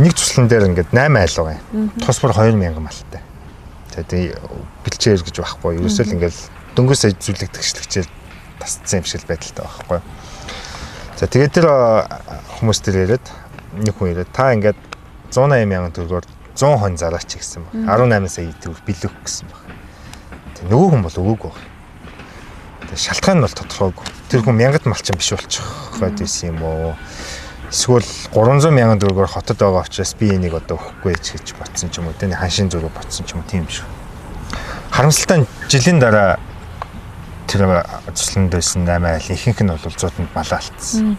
нэг цуслан дээр ингээд 8 айлгаа юм. Тус бүр 2000 малтай. Тэгээд бэлчээр гэж байхгүй. Ерөөсөө л ингээд дөнгөс ажиллах тэгшлэгчээр тасцсан юм шиг байдалтай байхгүй. За тэгээд тэр хүмүүс тэр яриад нэг хүн яриад та ингээд 180,000 төгрөгөөр 100 хон зараач гэсэн баг. 18 сая төгрөг билүүх гэсэн баг. Тэгээд нөгөө хүн бол өгөөгүй баг. Тэгээд шалтгаан нь бол тодорхойгүй. Тэр хүн мянгат малчин биш болчих байсан юм уу? Эсвэл 300,000 төгрөгөөр хотод байгаа учраас би энийг одоо өгөхгүй гэж бодсон ч юм уу. Тэний ханшийн зүрх бодсон ч юм уу тийм шүү. Харамсалтай жилийн дараа тэр цусланд байсан 8 айл ихэнх нь бол зууданд малаа алдсан.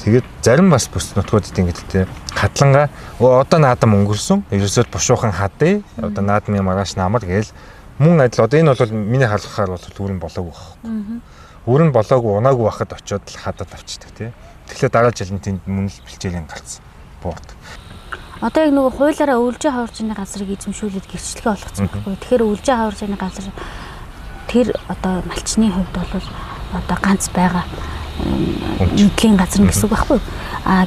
Тэгээд зарим бас бүс нутгуудад ингэж тэ хадлангаа одоо наадам өнгөрсөн. Ерөөсөө бушуухан хадъя. Одоо наадмын маргааш намар гээл мөн адил одоо энэ бол миний харахаар бол үүрэн болоогүй байхгүй. Үүрэн болоогүй унаагүй байхад очиод л хадаад авчдаг тий. Тэгэхээр дараа жил нь тэнд мөн л бэлчээлийн гарсан. Буурд. Одоо яг нөгөө хуулаараа өвлжийн хаварчны газрыг эзэмшүүлээд гэрчлэгээ болгоцсон байхгүй. Тэгэхээр өвлжийн хаварчны газар тэр одоо малчны хувьд бол одоо ганц байгаа нэгдлийн газар гэсэн үг байхгүй.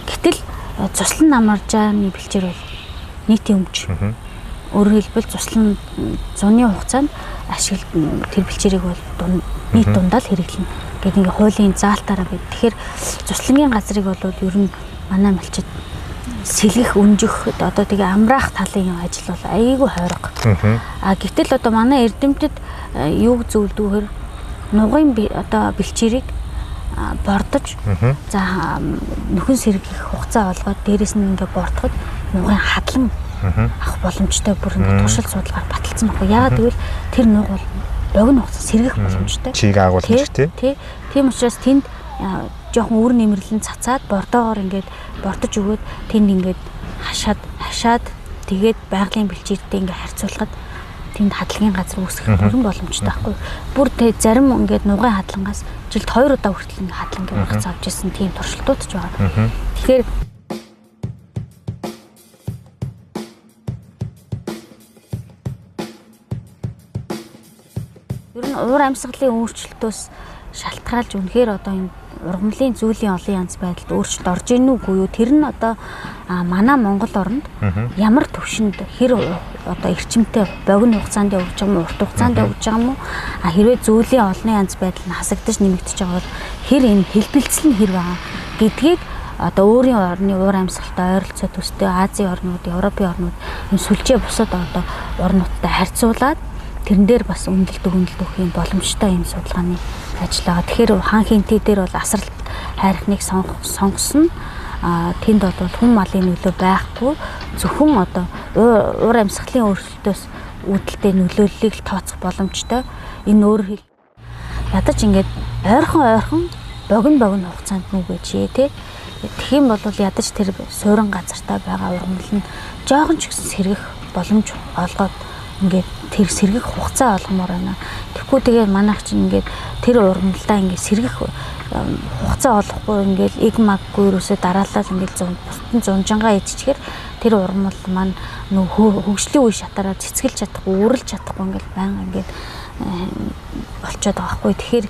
Гэтэл цуслан намаржааны бэлчээр бол нийтийн өмч. Өөрөөр хэлбэл цуслан зуны хугацаанд ашиглан тэр бэлчээрийг бол нийт дундаа л хэрэглэнэ. Гэдэг ингээ хуулийн заалтаараа байд. Тэгэхээр цуслангийн газрыг бол ер нь манай малчид сэлгэх, өнжих одоо тэгээ амраах талын ажил бол айгүй хойрог. Гэтэл одоо манай эрдэмтэд юу зөвлөдгөөр нугын одоо бэлчээрийг бордож за нөхөн сэргийх хугацаа олгоод дээрэс нь ингээ бордоход нугын хадлан авах боломжтой бүр ингээ туршил судалгаар баталсан байхгүй. Яагаад гэвэл тэр нуг бол богино хугацаа сэргийх боломжтой. Чийг агуулж тий. Тийм учраас тэнд жоохон үр нэмэрлэн цацаад бордоогоор ингээд бордож өгөөд тэнд ингээд хашаад тэгээд байгалийн бэлчээртэй ингээд харьцуулахад тэнд хадлагын газар үүсгэх бүрэн боломжтой байхгүй. Бүр тэг зарим ингээд нугын хадлангаас жилд 2 удаа хүртэл ингээд хадлангийн хугацаа авч ирсэн тийм туршилтууд ч байгаа. Тэгэхээр ер нь уур амьсгалын өөрчлөлтөөс шалтгаалж үнэхээр одоо энэ ургамлын зүйлийн олон янз байдалд өөрчлөлт орж ийн үгүй юу? Тэр нь одоо манай Монгол оронд ямар төвшөнд хэр одоо эрчимтэй богино хугацаанд явж байгаа юм уу, урт хугацаанд явж байгаа юм уу? Хэрвээ зүйлийн олон янз байдал нь хасагдаж нэмэгдэж байгаа бол хэр энэ хэлбэлцэл нь хэр байгаа гэдгийг одоо өөрийн орны уур амьсгалтай ойролцоо төстэй Азийн орнууд, Европын орнууд энэ сүлжээ бусад одоо орнуудтай харьцуулаад тэрэн дээр бас үнэлт өгөх юм боломжтой юм судалгааны ажил байгаа. Тэгэхээр хаан хинтээ дээр бол асралт хайрхныг сонгосон. Тэнд бол хүн малын нөлөө байхгүй. Зөвхөн одоо уур амьсгалын өөрчлөлтөөс үүдэлтэй нөлөөллийг л тооцох боломжтой. Энэ өөрөөр хэл ядаж ингээд ойрхон богино хугацаанд нүгэж тий. Тэгэх юм бол ядаж тэр суурин газартаа байгаа ургамал нь жоохон ч гэсэн сэргэх боломж олгоод ингээд тэр сэргэх хугацаа олгомоор байна. Тэгэхгүй тэгээ манайх чинь ингээд тэр ургамлдаа ингээд сэргэх хугацаа олохгүй ингээд иг маггүй юусоо дараалал ингээд бусдын зунжангаа идчихээр тэр ургамал маань хөгжлийн үе шатаараа цэцгэлж чадахгүй, үрэлж чадахгүй ингээд баян ингээд болчиход байгаа хгүй. Тэгэхээр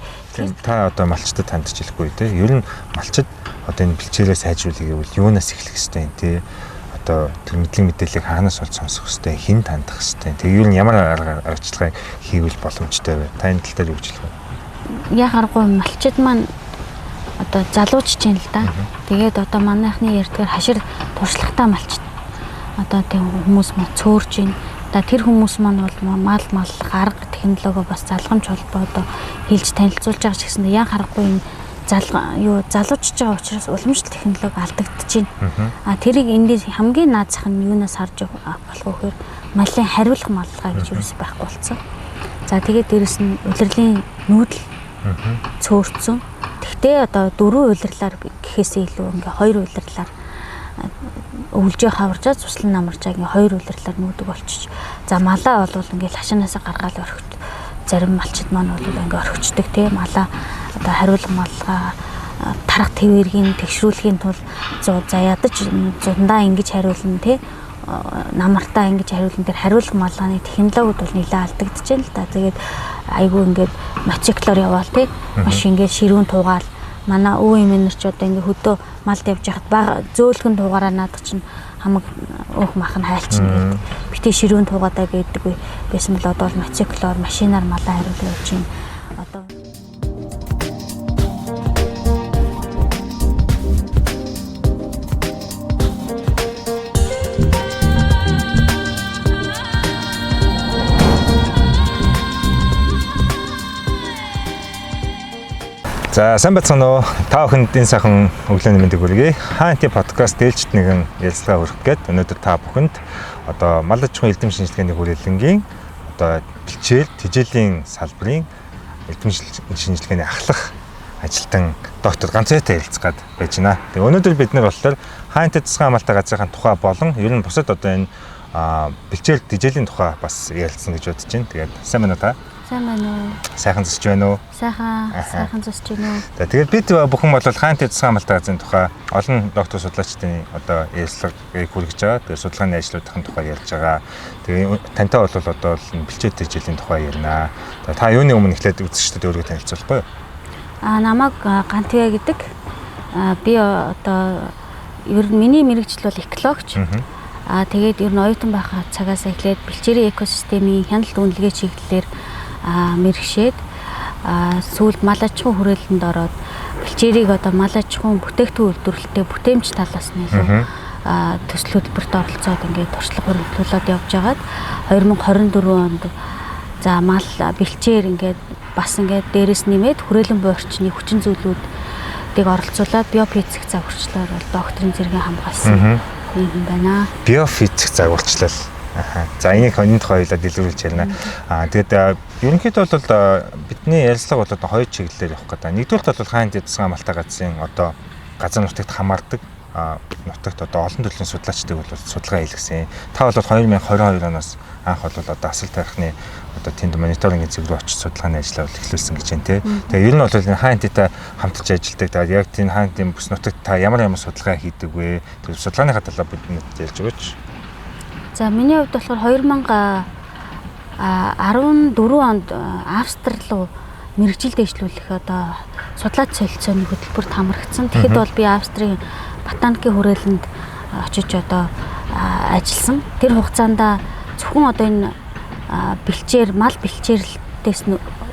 та одоо малчтад хандж хэлэхгүй те. Ер нь малчид одоо энэ бэлчээрээ сайжруулах гэвэл юунаас эхлэх ёстой юм те. Одоо тэр мэдлэг мэдээллийг хаанаас олж сонсох ёстой, хэн тандах ёстой. Тэгээ юу н ямар аргачлалыг хийвэл боломжтой вэ? Та энэ тал дээр юу гэж хэлэх вэ? Яг аргагүй малчид маань одоо залуучж юм л да. Тэгээд одоо манайхны ярьдгаар хашир туршлагатай малчид. Одоо тийм хүмүүс маань цөөрж байна. Тэр хүмүүс маань бол мал гарга технологи бас залгамж холбоо одоо хэлж танилцуулж байгаа ч гэсэн яг харахгүй энэ залуучж байгаа учраас уламжлалт технологи алдагдчихээн. Тэрийг эндээс хамгийн наад зах нь юунаас харж болох вэ гэхээр малын хариулах малгай гэж юус байхгүй болсон. За тэгээд дээрэс нь улирлын нүүдэл цөөрцөн. Тэгтээ одоо 4 улирлаар гэхээсээ илүү ингээ 2 улирлаар өвлжөө хаваржаа цуслан намарчаа ингээ 2 улирлаар нүүдэг болчих. За малаа бол ингээ хашаанаасаа гаргаал орхиж зарим малчид маань бол ингээ орхичдаг тийм малаа одоо хариулах малгай тарах твэргийн тэгшрүүлэхийн тулд за ядаж зундаа ингэж хариулна тий намартаа ингэж хариулна тэр хариулах малгайны технологиуд бол нэлээд алдагдчихээн л та. Тэгээд айгүй ингээд мотоциклоор яваал тий маш ингээд ширүүн тугаал манай өвөө эмээнэр ч одоо ингээ хөдөө малд явж яхад бага зөөлгөн тугаараа надад чинь хамаг өөх мах нь хайлчна гэдэг. Битээ ширүүн тугаадаа гэдэг байсан бол одоо мотоциклоор машинаар малаа хариулж явж байна. Одоо За сайн бацгаана уу. Та бүхэнд энэ сайхан өглөөний мэндийг хүргэе. Хаанти подкаст ээлжид нэгэн ярилцлага өргөх гээд өнөөдөр та бүхэнд одоо мал аж ахуйн элдэм шинжилгээний хүрээлэнгийн одоо бэлчээл тэжээлийн салбарын элдэм шинжилгээний ахлах ажилтан доктор Ганцайтай ярилцгаад байж байна. Тэгээ өнөөдөр бид нар болохоор Хаанти засгийн хамгаалалтын газрын тухай болон ер нь бусад одоо энэ бэлчээл тэжээлийн тухай бас ярилцсан гэж бодож байна. Тэгээд сайн байна уу та? сайн байна уу? Сайхан зөсч байна уу? Сайхан зөсч байна уу? За тэгээд бид бүхэн бол Хаанти засгийн хамгаалалтын газрын тухай олон доктор судлаачдын одоо ярилцлагыг хүргэж байгаа. Тэгээд судалгааны ажлуудын тухай ярьж байгаа. Тэгээд тантай бол одоо бэлчээл тэжээлийн тухай ярина. Та юуны өмнө эхлээд үзэгчдэд өөрийгөө танилцуулахгүй юу? Намайг Гантвэ гэдэг. Би одоо ер нь миний мэргэжил бол экологч. Тэгээд ер нь оюутан байхад цагаас эхлээд бэлчээрийн экосистемийн хяналт үнэлгээ чиглэлээр мэргэшээд сүүлд мал аж ахуйн хүрээлэнд ороод бэлчээрийг одоо мал аж ахуйн бүтээгдэхүүн үйлдвэрлэлтэй бүтээмж талаас нь илүү төсөл хөтөлбөрт оролцоод ингээд туршлага хөрвүүлээд явж байгаад 2024 онд за мал бэлчээр ингээд бас ингээд дээрэс нэмээд хүрээлэн буй орчны хүчин зүйлүүдийг оролцуулаад биофизик загварчлалаар бол докторийн зэрэгийн хамгаалсан юм байна. Биофизик загварчлал. За энийг энэ тухай хоёулаа дэлгэрүүлж ярина. Тэгээд ерөнхийдөө бол бидний ярилцлага бол хоёр чиглэлээр явах гэдэг. Нэгдүгээрт бол Хаанти засгийн хамгаалалтын газрын одоо газар нутагт хамаардаг нутагт одоо олон төрлийн судлаачдыг бол судалгаа хийлгэсэн. Та бол 2022 оноос анх бол одоо асал тарихны одоо тэнд мониторингийн зэв рүү очиж судалгааны ажиллаа эхлүүлсэн гэж байна те. Тэгээ ер нь бол Хаантитай хамтарч ажилладаг. Тэгээд яг тийм Хаантийн бүс нутагт та ямар судалгаа хийдэг вэ? Тэр судалгааныхаа талаар биднэрт ярьж өгөөч. За миний хувьд болохоор 2014 онд Австрали руу мэргэжил дэвшлүүлэх одоо судлаач солилцооны хөтөлбөрт хамрагдсан. Тэгэхэд бол би Австрийн ботаникийн хүрээлэнд очиж одоо ажилласан. Тэр хугацаанд зөвхөн одоо энэ бэлчээр мал бэлчээрлэлтээс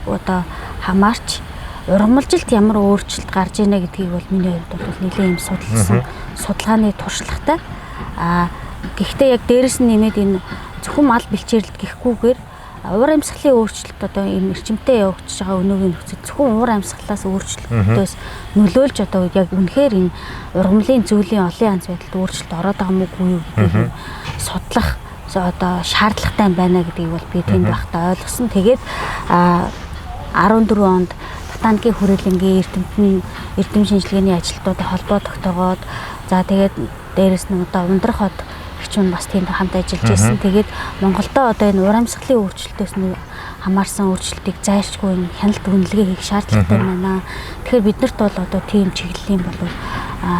одоо хамаарч ургамалжилт ямар өөрчлөлт гарч ийнэ гэдгийг бол миний хувьд бол нэлээд юм судалсан судалгааны туршлагатай. Гэхдээ яг дээрэс нь нэмээд энэ зөвхөн мал бэлчээрлэлт гэхгүйгээр уур амьсгалын өөрчлөлт одоо энэ эрчимтэй явагдаж байгаа өнөөгийн нөхцөл зөвхөн уур амьсгалаас өөрчлөлтөөс нөлөөлж одоо яг үнэхээр энэ ургамлын зүйлийн олон янз байдалд өөрчлөлт ороод байгаа мó үгүй юу гэдгийг судлах одоо шаардлагатай байна гэдгийг бол би тэнд байхдаа ойлгосон. Тэгээд 14 онд ботаникийн хүрээлэнгийн эрдэм шинжилгээний ажилтнуудад холбоо тогтоогоод за тэгээд дээрэс нь одоо ундрах хот чинь бас тэнд хамт ажиллаж байсан. Тэгээд Монголдо одоо энэ уур амьсгалын өөрчлөлтөөс нь хамаарсан өөрчлөлтийг зайлшгүй энэ хяналт үнэлгээ хийх шаардлагатай байна. Тэгэхээр биднэрт бол одоо тийм чиглэлийн болов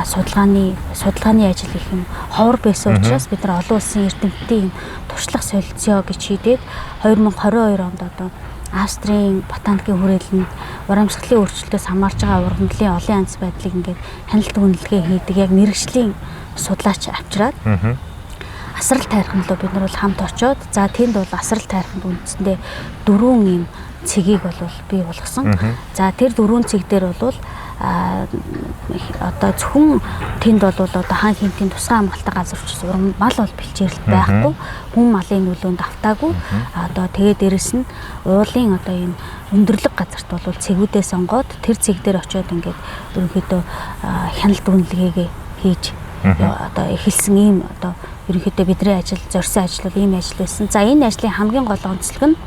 судалгааны ажил их юм ховор байсан учраас бид нар олон улсын эрдэмтдийн туршлага солилцоо гэж шийдээд 2022 онд одоо Австрийн ботаникийн хүрээлэнд уур амьсгалын өөрчлөлтөөс хамаарж байгаа ургамлын олон янз байдлыг ингээд хяналт үнэлгээ хийдэг яг мэргэжлийн судлаач авчираад асрал тайрхан руу бид нар бол хамт очоод за тэнд бол асрал тайрханд үндсэндээ 4 юм цэгийг бол бий болгосон. За тэр 4 цэг дээр бол одоо зөвхөн тэнд бол одоо хаан хинтийн тусгай хамгаалалтын газар учраас мал бол бэлчээрлэлт байхгүй. Хүн малын нөлөөнд автаагүй. Одоо тэгээ дээрэс нь уулын одоо энэ өндөрлөг газарт бол цэгүүдээ сонгоод тэр цэг дээр очиод ингээд ерөнхийдөө хяналт үнэлгээгээ хийж одоо эхэлсэн ийм одоо ерөнхийдөө бидний зорьсон ажил бол ийм ажил байсан. За энэ ажлын хамгийн гол онцлог нь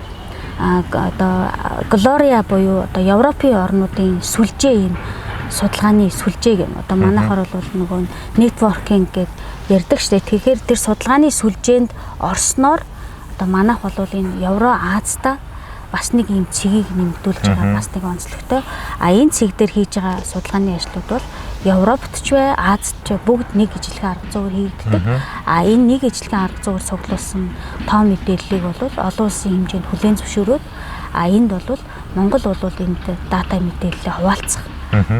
одоо Глория буюу одоо Европын орнуудын сүлжээ ийм судалгааны сүлжээг одоо манайхаар бол нөгөө networking гэж ярьдаг шүү дээ. Тэгэхээр тэр судалгааны сүлжээнд орсноор одоо манайх бол энэ Евро Азта бас нэг юм цэгийг нэмэгдүүлж байгаа бас нэг онцлогтой. Энэ цэг дээр хийж байгаа судалгааны ажлууд бол Европт ч бай, Азад ч бүгд нэг ижлэхэн арга зүйр хийгддэг. Энэ нэг ижлэхэн арга зүйр цуглуулсан тоо мэдээллийг бол олон улсын хэмжээнд хүлээн зөвшөөрөөд энд бол Монгол бол энд дата мэдээлэлээ хуваалцах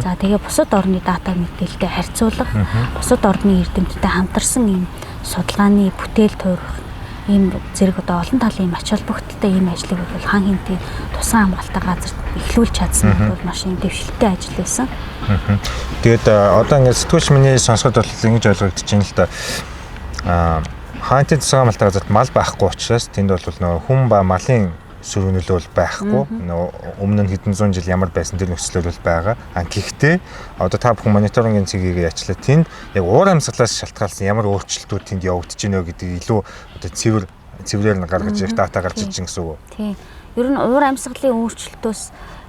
За тэгээ бусад орны дата мэдээлэлтэй харьцуулах, бусад орны эрдэмтдтэй хамтарсан ийм судалгааны бүтээл туурах ийм зэрэг одоо олон талын ач холбогдолтой ийм ажлыг бол хан хинтийн тусгай хамгаалалтаа газар эхлүүлж чадсан бол маш юм дэвшилттэй ажил байсан. Тэгээд одоо ингээд сэтгүүлч миний сонсоход бол ингэж ойлгогдож байна л да. Хаантын тусгай хамгаалалтаа газарт мал байхгүй учраас тэнд бол нөгөө хүн ба малын сөрөглөл бол байхгүй. Өмнө нь хэдэн зуун жил ямар байсан тэр нөхцөл бол байгаа. Гэхдээ одоо та бүхэн мониторингийн цэгийг яачлаа тэнд яг уур амьсгалаас шалтгаалсан ямар өөрчлөлтүүд тэнд явагдаж байна вэ гэдэг илүү одоо цэврээр нь гаргаж ирэх дата гарч иж гэсэн үг. Тийм. Ер нь уур амьсгалын өөрчлөлтөөс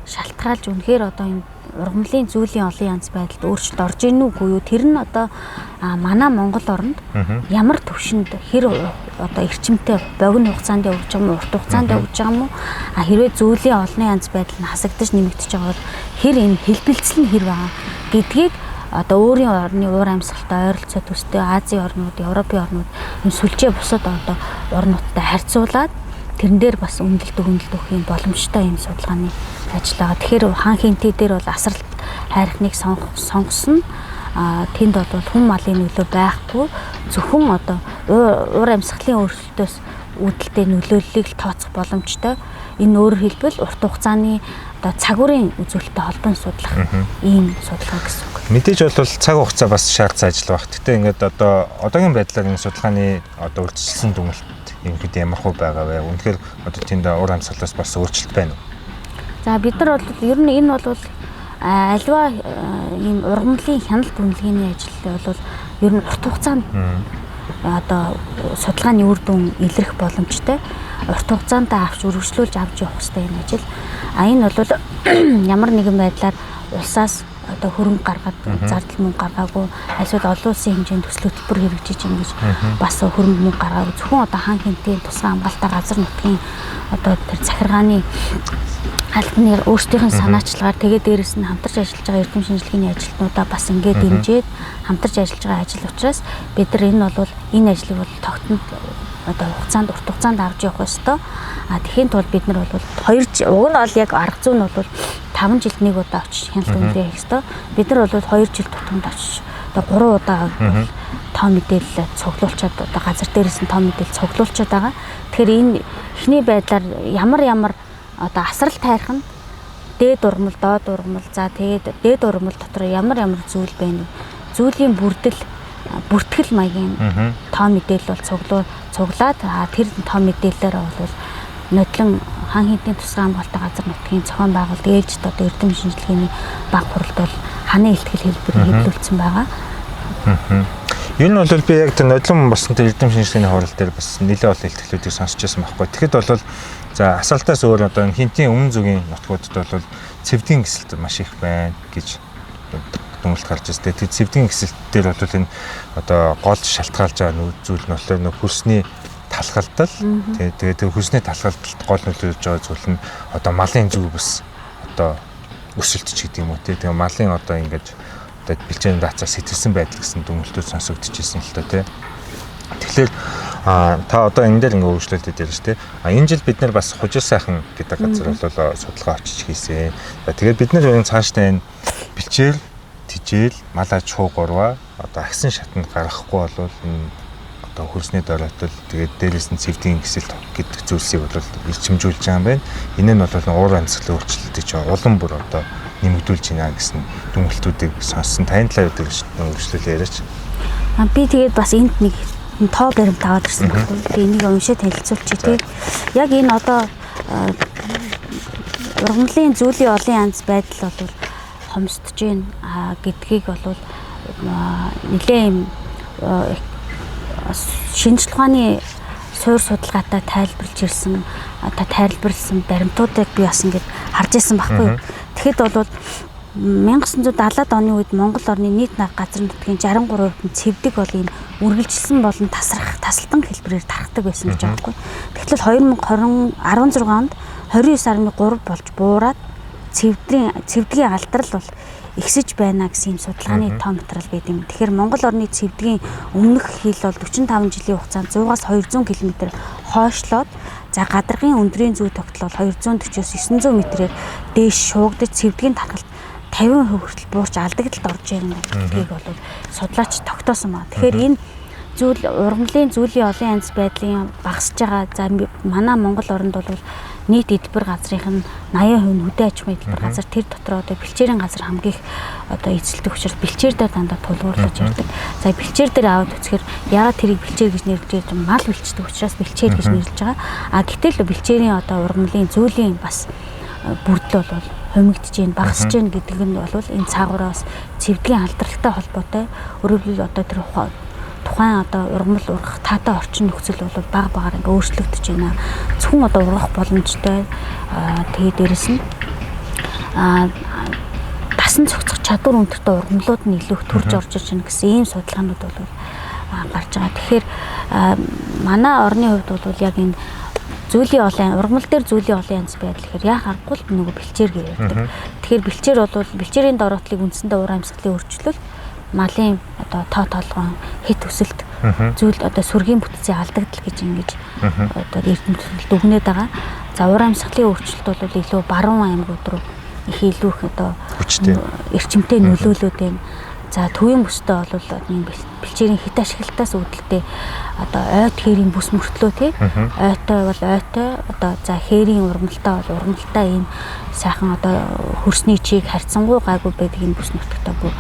шалтгаалж үнэхээр одоо энэ ургамлын зүйлийн олон янз байдалд өөрчлөлт орж ийн үгүй юу? Тэр нь одоо манай Монгол оронд ямар төвшөнд хэр одоо эрчимтэй богино хугацаанд явж байгаа юм уу, урт хугацаанд явж байгаа юм уу? Хэрвээ зүйлийн олон янз байдал нь хасагдаж нэмэгдэж байгаа бол хэр энэ хэлбэлцэл нь хэр байгаа гэдгийг одоо өөрийн орны уур амьсгалтай ойролцоо төстэй Азийн орнууд, Европын орнууд энэ сүлжээ бусад одоо орнуудтай харьцуулаад тэрэн дээр бас үнэлт өгөх юм боломжтой юм судалгааны ажил байгаа. Тэгэхээр хан хинтээ дээр бол асралт хайрхныг сонгосон. Тэнд бол хүн малын нөлөө байхгүй. Зөвхөн одоо уур амьсгалын өөрчлөлтөөс үүдэлтэй нөлөөллийг л тооцох боломжтой. Энэ өөрөөр хэлбэл урт хугацааны одоо цагуурын үзүүлэлттэй холбон судлах ийм судалгаа гэсэн үг. Мэдээж бол цаг хугацаа бас шаардсан ажил баг. Гэтэ ингээд одоо одоогийн байдлаар энэ судалгааны одоо үржилсэн дүгнэлт ингээд ямар хөө байгаа вэ? Үнэхээр одоо тэнд уур амьсгалаас бас өөрчлөлт байна уу? За бид нар бол ер нь энэ бол альва ийм ургамлын хяналт үнэлгээний ажил бол ер нь урт хугацаанд одоо судалгааны үр дүн илрэх боломжтой. Урт хугацаанд авч үргэлжлүүлж авч явах хэрэгтэй энэ ажил. Энэ бол ямар нэгэн байдлаар улсаас одоо хөрөнгө гаргаад зардал мөнгө гаргаагүй эсвэл олон улсын хэмжээнд төсөл хөтөлбөр хэрэгжиж юм гэж бас хөрөнгө мөнгө гаргаагүй зөвхөн одоо хан хинтийн тусгай хамгаалалтаа газар нутгийн одоо тэр захиргааны албаны өөрсдийн санаачлагаар тэгээд дээрэс нь хамтарч ажиллаж байгаа эрдэм шинжилгээний ажилтнуудаа бас ингээд дэмжиж хамтарч ажиллаж байгаа ажил учраас бид нар энэ бол энэ ажлыг бол тогтмол одоо хугацаанд урт хугацаанд авч явах ёстой. Тэгэхин тул бид нар бол 2 жил уг нь бол яг арга зүй нь бол 5 жилд нэг удаа очиж хяналт үнэлгээ хийх ёстой. Бид нар бол 2 жил тутамд очиж одоо 3 удаа тоо мэдээлэл цуглуулчаад одоо газар дээрээс нь тоо мэдээлэл цуглуулчаад байгаа. Тэгэхээр энэ эхний байдлаар ямар одоо асралт хайрх нь дээд ургамал, доод ургамал, за тэгээд дээд ургамал дотор ямар зүйл байна вэ? Зүйлийн бүртгэл маягийн тоо мэдээлэл бол цуглаад тэр тоо мэдээлэлээр бол нодлон хан хинтийн тусгай хамгаалалтаа газар нутгийн зохион байгуулалт ээлжид одоо эрдэм шинжилгээний баг хуралд бол ханы ихтгэл хэлбэрийг хэвлүүлсэн байгаа. Энэ нь бол би яг тэр нодлон болсон тэр эрдэм шинжилгээний хурал дээр бас нэлээд олон ихтгэлүүдийг сонсч байсан байхгүй. Тэгэхэд бол за асалтаас өөр одоо хинтийн өмнө зүгийн нутгуудад бол цэвдийн кэсэлт маш их байна гэж дүнэлт гарч ирсэн. Тэгээд цэвдийн кэсэлт дээр бол энэ одоо гол шалтгаалж байгаа зүйл нь болохоор хөрсний талхалдал. Тэгээд хөрсний талхалдалд гол нөлөөлж байгаа зүйл нь одоо малын зүг бас одоо өсөлтч гэдэг юм уу те. Тэгээд малын одоо ингэж одоо бэлчээний даацаас сэтэрсэн байдал гэсэн дүнэлтүүд сонсогдож ирсэн л та те. Тэгэхээр та одоо энэ дээр ингээ өөрчлөлтөд ярьж те. Энэ жил бид нар бас хужир сайхан гэдэг газар бол судалгаа очиж хийсэн. Тэгээд бид нар энэ цаашдаа энэ бэлчээр, тижэл, мал аж ахуй гурваа одоо агсан шатанд гаргахгүй бол энэ одоо хөрсний доройтол тэгээд дээрээс нь цэвдийн кэсэлт гэдэг зүйлсийг бол ирчимжүүлж байгаа юм байна. Энэ нь бол уур амьсгалын өөрчлөлтийг ч улам бүр одоо нэмэгдүүлж байна гэсэн дүнэлтүүдийг сонссон. Таны талаар өөрчлөлт яриач. Би тэгээд бас энд нэг тоо баримт аваад ирсэн байхгүй. Тэгээ энийг уншаад танилцуулчих тий. Яг энэ одоо ургамлын зүйлийн олон янз байдал бол хомсдож байна гэдгийг бол нэлээд юм шинжлэх ухааны суур судалгаатай тайлбарлсан баримтуудыг би бас ингэж харж ирсэн байхгүй. Тэгэхэд бол 1970-ад оны үед Монгол орны нийт газар нутгийн 63% нь цэвдэг бол энэ үргэлжилсэн болон тасалтан хэлбэрээр тархдаг байсан гэж байгаа байхгүй. Тэгэхээр 2016 онд 29.3 болж буураад цэвдгийн алдрал бол ихсэж байна гэсэн юм судалгааны тоо материал байд юм. Тэгэхээр Монгол орны цэвдгийн өмнөх хил бол 45 жилийн хугацаанд 100-аас 200 км хойшлоод за гадаргын өндрийн зүй тогтол 240-900 м-ээр дээш шуугдаж цэвдгийн тархалт 50% хүртэл буурч алдагдлалд орж байгаа гэдгийг бол судлаач тогтоосон байна. Тэгэхээр энэ зүйл ургамлын зүйлийн олон янз байдлын багасж байгаа. За манай Монгол оронд бол нийт эдбэр газрынх нь 80% хөдөө аж ахуйн эдбэр газар тэр дотор одоо бэлчээрийн газар хамгийн их одоо эзэлдэг учраас бэлчээрдээ дандаа тулгуурлаж ярьдаг. За бэлчээр дээр аваад үзэхээр яагаад тэрийг бэлчээр гэж нэрлэж мал бэлчдэг учраас бэлчээр гэж нэрлэж байгаа. А гэтэл бэлчээрийн одоо ургамлын зүйлийн бас бүрдэл бол хумигдж гин багасж гин гэдэг нь бол энэ цаагуураас цэвдгийн алдралтай холбоотой. Өөрөөр хэлбэл одоо тэр тухайн одоо ургамал ургах таатай орчин нөхцөл бол бага багаар ингээ өөрчлөгдөж байна. Зөвхөн одоо ургах боломжтой. Тэгээд дээрэс нь дасан цогцох чадвар өндөртэй ургамлууд нь илүү их төрж орж ирж байна гэсэн ийм судалгаанууд бол гарч байгаа. Тэгэхээр манай орны хувьд бол яг энэ зүйлийн олон ургамал дээр зүйлийн олон янз байдал гэхээр яа харахгүй л нөгөө бэлчээр гэж ярьдаг. Тэгэхээр бэлчээр бол бэлчээрийн дороотлыг үндсэндээ уур амьсгалын өөрчлөлт малын одоо тоо толгоон хит өсөлт зүйл одоо сүргийн бүтцийн алдагдал гэж ингэж одоо эрдэмтэд дүгнээд байгаа. За уур амьсгалын өөрчлөлт бол илүү баруун аймагуд руу их илүү их одоо эрчимтэй нөлөөлөд байна. За төвийн бүстэй бол энэ бэлчээрийн хит ашиглалтаас үүдэлтэй одоо ойт хээрийн бүс мөртлөө тий ойтой бол ойтой одоо за хээрийн ургамалтай бол ургамалтай энэ сайхан одоо хөрсний чийг харьцангуй гайгүй байдаг энэ бүс нутагтаа бүр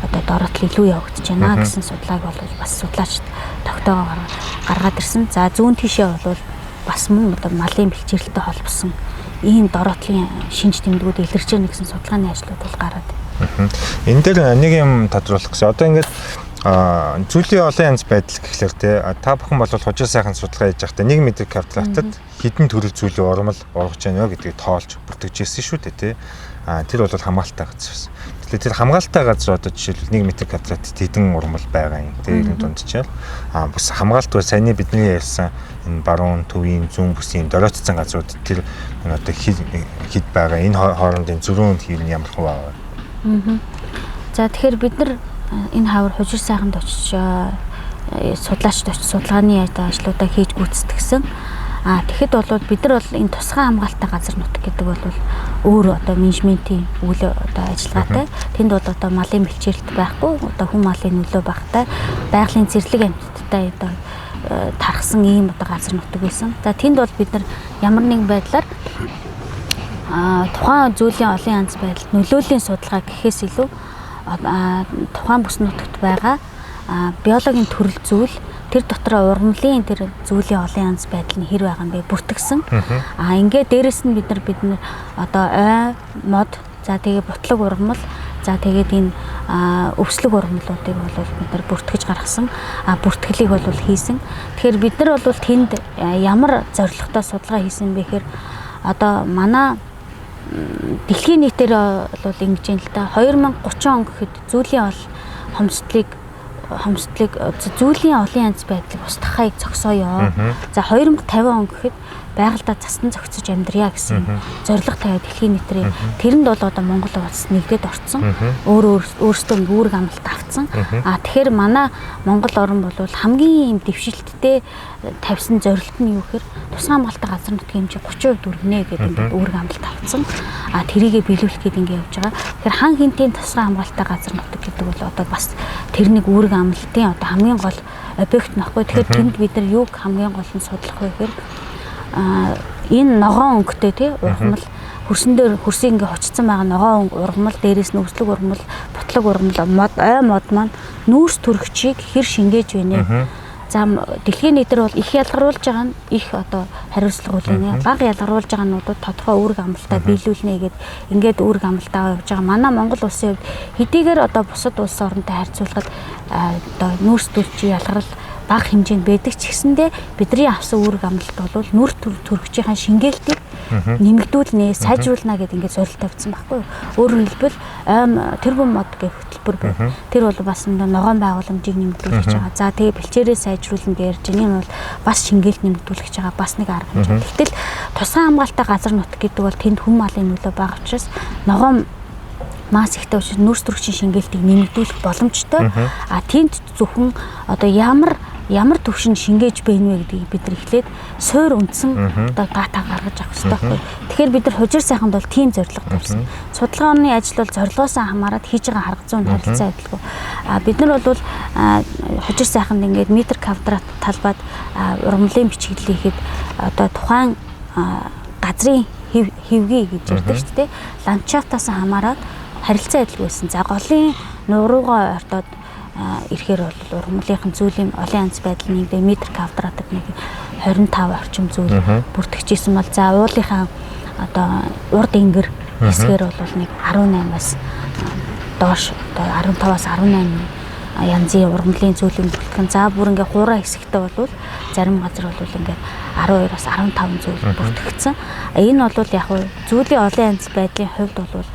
одоо дороотл илүү явагдаж байна гэсэн судалгааг бол бас судлаач тогтоогоо гаргаад ирсэн. За зүүн тишээ бол бас мөн одоо малын бэлчээрэлтэй холбосон ийм дороотлын шинж тэмдгүүд илэрч байна гэсэн судалгааны ажлууд бол гараад. Энэ дээр нэг юм тодруулах гэсэн. Одоо ингээд зүйлийн олон янз байдал гэхлээр та бүхэн бол хожил сайхан судалгаа хийж байхдаа 1 метр квадратад хэдэн төрөл зүйлийн ургамал ургаж байна вэ гэдгийг тоолж бүртгэж ирсэн шүү дээ тий. Тэр бол хамгаалалттай газар байсан. Тэгэхээр тэр хамгаалалттай газар одоо жишээлбэл 1 метр квадратад хэдэн ургамал байгаа юм. Тэр дундчаал бас хамгаалалт бол саяны бидний ярьсан энэ баруун төвийн зүүн бүсийн дороотцсон газрууд тэр одоо хэд байгаа энэ хоорондын зөрүүн хий нь ямар хуваа вэ? За тэгэхээр бид нар энэ хавар хужир сайханд очиж судлаачд очиж судалгааны ажлуудаа хийж гүйцэтгсэн. Тэгэхэд бол бид нар бол энэ тусгай хамгаалалттай газар нутаг гэдэг бол өөр одоо менежментийн үйл одоо ажиллагаатай. Тэнд бол одоо малын бэлчээрэлт байхгүй, одоо хүн малын нөлөө багтай, байгалийн зэрлэг амьтдтай одоо тархсан ийм одоо газар нутаг байсан. За тэнд бол бид нар ямар нэгэн байдлаар тухайн зүйлийн олон янз байдал нөлөөлийн судалгаа гэхээс илүү тухайн бүс нутагт байгаа биологийн төрөл зүйл тэр дотор ургамлын тэр зүйлийн олон янз байдал нь хэр байгаа юм бэ бүртгэсэн. Ингээд дээрэс нь бид нар одоо ой мод за тэгээ бутлаг ургамал за тэгээд энэ өвслөг ургамлуудыг бол бид нар бүртгэж гаргасан бүртгэлийг бол хийсэн. Тэгэхээр бид нар бол тэнд ямар зорилготой судалгаа хийсэн бэ гэхээр одоо манай дэлхийн нийтээр бол ингэж юм л да 2030 он гэхэд зүйлийн хомсдлыг зүйлийн олон янз байдлыг устгахыг зогсооё. За 2050 он гэхэд байгальдаа цасдан зохицож амьдрья гэсэн зорилго тавиад дэлхийн нийтрээ тэрэнд бол одоо Монгол улс нэгдээд орцсон. Өөрөөсөө үүрэг амлалт авцсан. Тэгэхээр манай Монгол орн бол хамгийн юм дэвшилттэй тавьсан зорилт нь юу гэхээр тусгай хамгаалалттай газар нутгийн хэмжээ 30% дүргэнэ гэдэг ингээд үүрэг амлалт авцсан. Тэрийгэ биелүүлэх гээд ингээд явж байгаа. Тэгэхээр хан хинтийн тусгай хамгаалалттай газар нутаг гэдэг бол одоо бас тэр нэг үүрэг амлалтын одоо хамгийн гол объект нөхгүй. Тэгэхээр тэнд бид нар юуг хамгийн гол нь судлах вэ гэхээр энэ ногоон өнгөтэй тий ургамал хөрсөн дээр хөрсийг ингээ хочцсон байгаа ногоон ургамал дээрээс нь өвслөг ургамал бутлаг ургамал мод маань нүүрс төрөгчийг хэр шингээж байна. За дэлхийн нийтээр бол их ялгаруулж байгаа нь их одоо хариуцлага үлээнэ. Бага ялгаруулж байгаа нуудад тодорхой үүрэг амлалтаа биелүүлнэ ингээд үүрэг амлалтаа явуулж байгаа. Манай Монгол улсын хувьд хэдийгээр одоо бусад улс оронтой харьцуулахад одоо нүүрс төрөгчийн ялгарл бага хэмжээнд байдаг ч гэсэндээ бидний авсан үүрэг амлалт бол нүр төрөгчийн шингээлтийг нэмэгдүүлнэ, сайжруулна гэдэг ингээд зорилт тавьсан байхгүй юу. Өөрөөр хэлбэл тэрбум мод гэх хөтөлбөр байна. Тэр бол бас ногоон байгууламжийг нэмэгдүүлж байгаа. За тэгээ бэлчээрээ сайжруулна гэж ярьж байгаа. Энэ бол бас шингээлт нэмэгдүүлж байгаа бас нэг арга хэмжээ. Гэтэл тусгай хамгаалалттай газар нутаг гэдэг бол тэнд хүн малын нөлөө бага учраас ногоон мас ихтэй учраас нүүрс төрөгчийн шингээлтийг нэмэгдүүлэх боломжтой. Тэнд зөвхөн одоо ямар ямар төвшин шингээж байна вэ гэдгийг бид нар эхлээд суур үндсэн одоо дата гаргаж авах хэрэгтэй байхгүй. Тэгэхээр бид нар хужир сайханд бол тийм зорилго тавьсан. Судалгааны ажил бол зорилгоосоо хамаарат хийж байгаа харга зүйн харилцаа адилгүй. Бид нар бол хужир сайханд ингээд метр квадрат талбайд ургамлын бичиглэлийхэд одоо тухайн газрын хэвгээ гэж ярьдаг шүү дээ. Ландшафтаас хамаарат харилцаа адилгүй байсан. За голын нуруугаа ортоод ирэхээр бол ургамлынхын зүйлийн олон янз байдал нэг метр квадратд нэг 25 орчим зүйл бүртгэжсэн бол за уулынхаа одоо урд ингэр хэсгээр бол нэг 18-аас доош одоо 15-аас 18 янзын ургамлын зүйлийн бүртгэн. За бүр ингээ хураа хэсэгтээ бол зарим газар бол ингээ 12-аас 15 зүйл бүртгэгдсэн. Энэ бол яг нь зүйлийн олон янз байдлын хувьд бол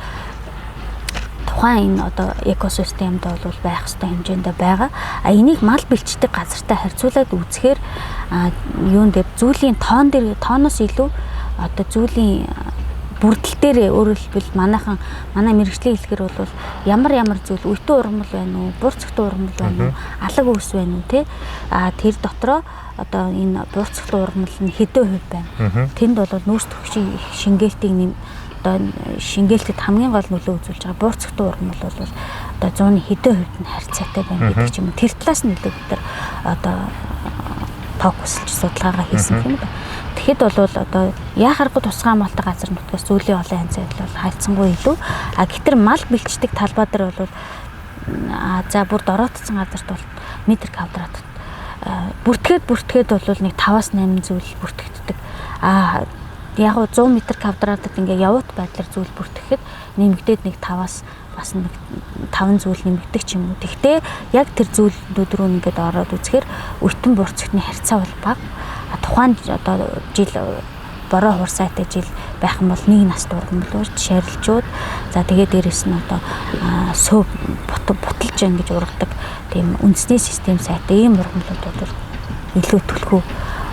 тухайн энэ одоо экосистемд бол байх ёстой хэмжээндээ байгаа. Энийг мал бэлчдэг газартай харьцуулаад үзэхээр юунд дээр зүйлийн тооноос илүү одоо зүйлийн бүрдэл дээр өөрөөр хэлбэл манай мэрэгжлийн хэлгээр бол ямар зүйл үйтэн ургамал байна уу, буурцэгтэн ургамал байна уу, алаг үүс байна уу те. Тэр дотроо одоо энэ буурцэгтэн ургамал нь хэдэн хувь байна. Тэнд бол нүүрс төвшин шингээлтийн одоо шингээлтэд хамгийн гол нөлөө үзүүлж байгаа буурцэгтэн ургамал бол одоо 100-ны хэдэн хувьд нь харьцаатай байна гэдэг ч юм уу. Тэр талаас нь илүү бид нар одоо фокуслж судалгаагаа хийсэн юм байна. Тэгэхэд бол одоо яхааргүй тусгай амгалтай газар нутгаас зүйлийн олон янз байдал бол хайцсангүй илүү. Гэтэр мал бэлчдэг талбай дээр бол за бүр дороотцсон газарт бол метр квадрат бүртгээд бол нэг 5-аас 8 зүйл бүртгэгддэг. Яг 100 метр квадратд ингээ явуут байдлаар зүйл бүртгэхэд нэмэгдээд нэг 5-аас бас нэг 5 зүйл нэмэгдэх ч юм уу. Тэгтээ яг тэр зүйлүүд рүү ингээд ороод үзэхээр өртөн буурцагтны харьцаа бол бага. Тухайн одоо жил бороо хурсайтай жил байх юм бол нэг наст ургамлууд, шарилжууд, за тэгээд дээрэс нь одоо сөв буталж ингэж ургадаг тийм үндэсний систем сайтай ийм ургамлууд бол илүү төлхөө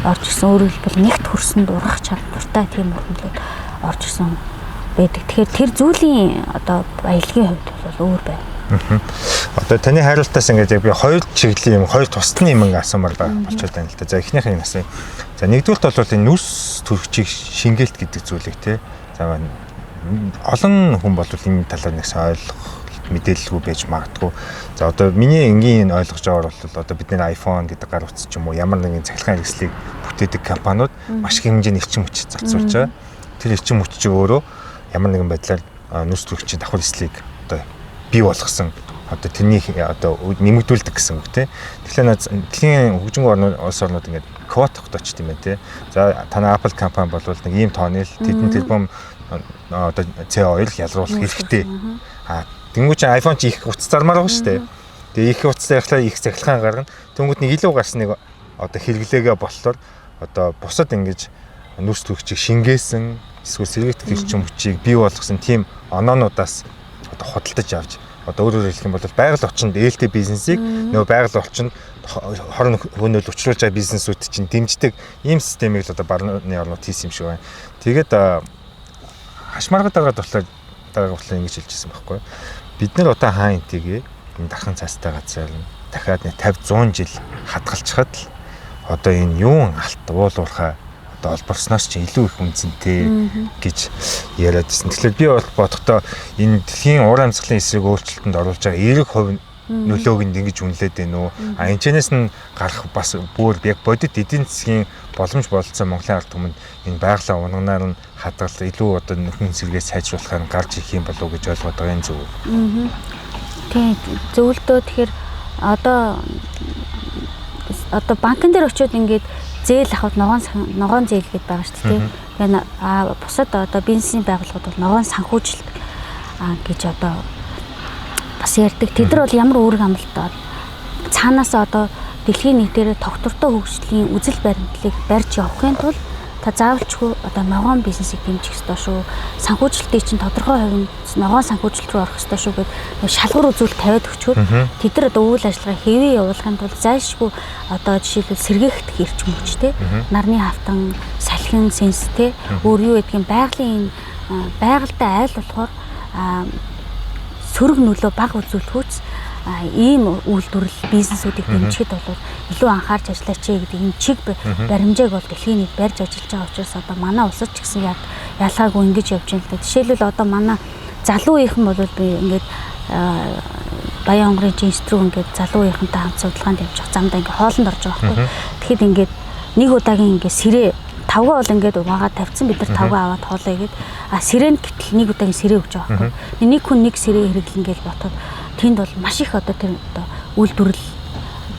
орж ирсэн. Өөрөөр хэлбэл нэгт хөрсөнд ургах чадвартай тийм ургамлууд орж ирсэн байдаг. Тэгэхээр тэр зүйлийн одоо баялагын хувьд бол өөр байна. Одоо таны хариултаас ингээд яг би хоёр чиглэлийн юм, хоёр тусдны юм асуумаар болчиход байна л да. За эхнийх нь асууя. За нэгдүгürt бол энэ нүрс төрөгчийг шингээлт гэдэг зүйлийг те. За олон хүн бол энэ талаар нэг ойлгох мэдээлэлгүй байж магадгүй. За одоо миний энгийн ойлгож байгаагаар бол одоо бидний iPhone гэдэг гар утас ч юм уу ямар нэгэн цахилгаан хэрэгслийг бүтээдэг компаниуд маш их хэмжээний эрчим хүч зарцуулж байгаа. Тэр эрчим хүч чинь өөрөө ямар нэгэн байдлаар нүрс төрөгчийн давхар эслийг одоо бий болгосон одоо тэрний одоо нэмэгдүүлдэг гэсэн үг тийм. Тэгэхээр дэлхийн хөгжингүй улс орнууд ингээд квота тогтооч тийм ээ тийм. За танай Apple компани бол нэг ийм тооны л тэдний тэрбум одоо CO2 ялруулах хэрэгтэй. Тэнгүүч iPhone чи их утас зармаар байгаа шүү дээ. Тэгээ их утас зархлаа их цахилгаан гаргана. Тэнгүүт нэг илүү гарсныг одоо хэрэглээгээ болохоор одоо бусад ингэж нүрс төрөгчийг шингээсэн эсвэл сэргийгдэх эрчим хүчийг бий болгосон тийм оноонуудаас одоо худалдаж авч одоо өөрөөр хэлэх юм бол байгаль орчинд ээлтэй бизнесийг нөгөө байгаль орчинд хорон хөнөөл учруулж байгаа бизнесүүд чинь дэмждэг ийм системийг л одоо барууны орнууд хийсэн юм шиг байна. Тэгээд хашмаргад дараагаар ингэж хэлжсэн байхгүй. Бид нар одоо хаан энтэйгээ энэ дархан цаастай газар нь дахиад 50-100 жил хадгалчихад л одоо энэ юун алт уулуурхаа одоо олборсноос ч илүү их үнцэнтэй гэж яриад байсан. Тэгэхээр би бол бодохдоо энэ дэлхийн уур амьсгалын эсрэг өөрчлөлтөнд оруулж байгаа 90% нөлөөг ингэж үнэлээд байна уу? Энэчнээс нь гарах бас бүр яг бодит эдийн засгийн боломж болцсон Монголын ард түмэнд энэ байгалаа унагнаар нь хадгалж илүү одоо нөхөн сэргээ сайжруулахаар гарч ирэх юм болов уу гэж ойлгоод байгаа юм зөв. Тийм зөвлөдөө тэгэхээр одоо банкн дээр очиод ингээд зээл авахд ногоон зээл гэдээ байгаа шүү дээ. Тэгэхээр бусад одоо бизнесийн байгууллагууд бол ногоон санхүүжилт гэж одоо бас ярьдаг. Тэд нар бол ямар үүрэг амлалт цаанаас одоо дэлхийн нийтээр тогтвортой хөгжлийн үзэл баримтлалыг барьж явахын тулд та заавалчгүй одоо ногоон бизнесийг дэмжих ёстой шүү. Санхүүжилтийн чинь тодорхой хувийн ногоон санхүүжилт рүү орох ёстой шүү гэдэг шалгуур үзүүлэлт тавиад өгчхөөр тэд нар одоо үйл ажиллагаа хэвээ явуулахын тулд зайлшгүй одоо жишээлбэл сэргээгдэх эрчим хүч те нарны хавтан, салхин, сенс те өөр юу гэдгийг байгалийн байгальтай айл болохоор сөрөг нөлөө бага үзүүлэхүүц ийм үйлдвэрлэл бизнесүүдийг дэмжихэд бол илүү анхаарч ажиллаач гэдэг энэ чиг баримжааг бол дэлхийн нийт барьж ажиллаж байгаа учраас одоо манай улсад ч гэсэн ялгаагүй ингэж явж байна л да. Жишээлбэл одоо манай залуу үеийнхэн бол би ингээд Баян хонгорын жинс рүү ингээд залуу үеийнхэнтэй хамт судалгаанд явж замдаа ингээд хоолнд орж байгаа байхгүй. Тэгэхэд ингээд нэг удаагийн ингээд сэрээ тавгаа бол ингээд угаагаад тавьсан бид нар тавгаа аваад хоолоо игээд сэрэн гэтэл нэг удаагийн сэрээ өгч байгаа байхгүй. Нэг хүн нэг сэрээ хэрэглэн гэж бодоход тэнд бол маш их одоо тэр одоо үйлдвэрлэл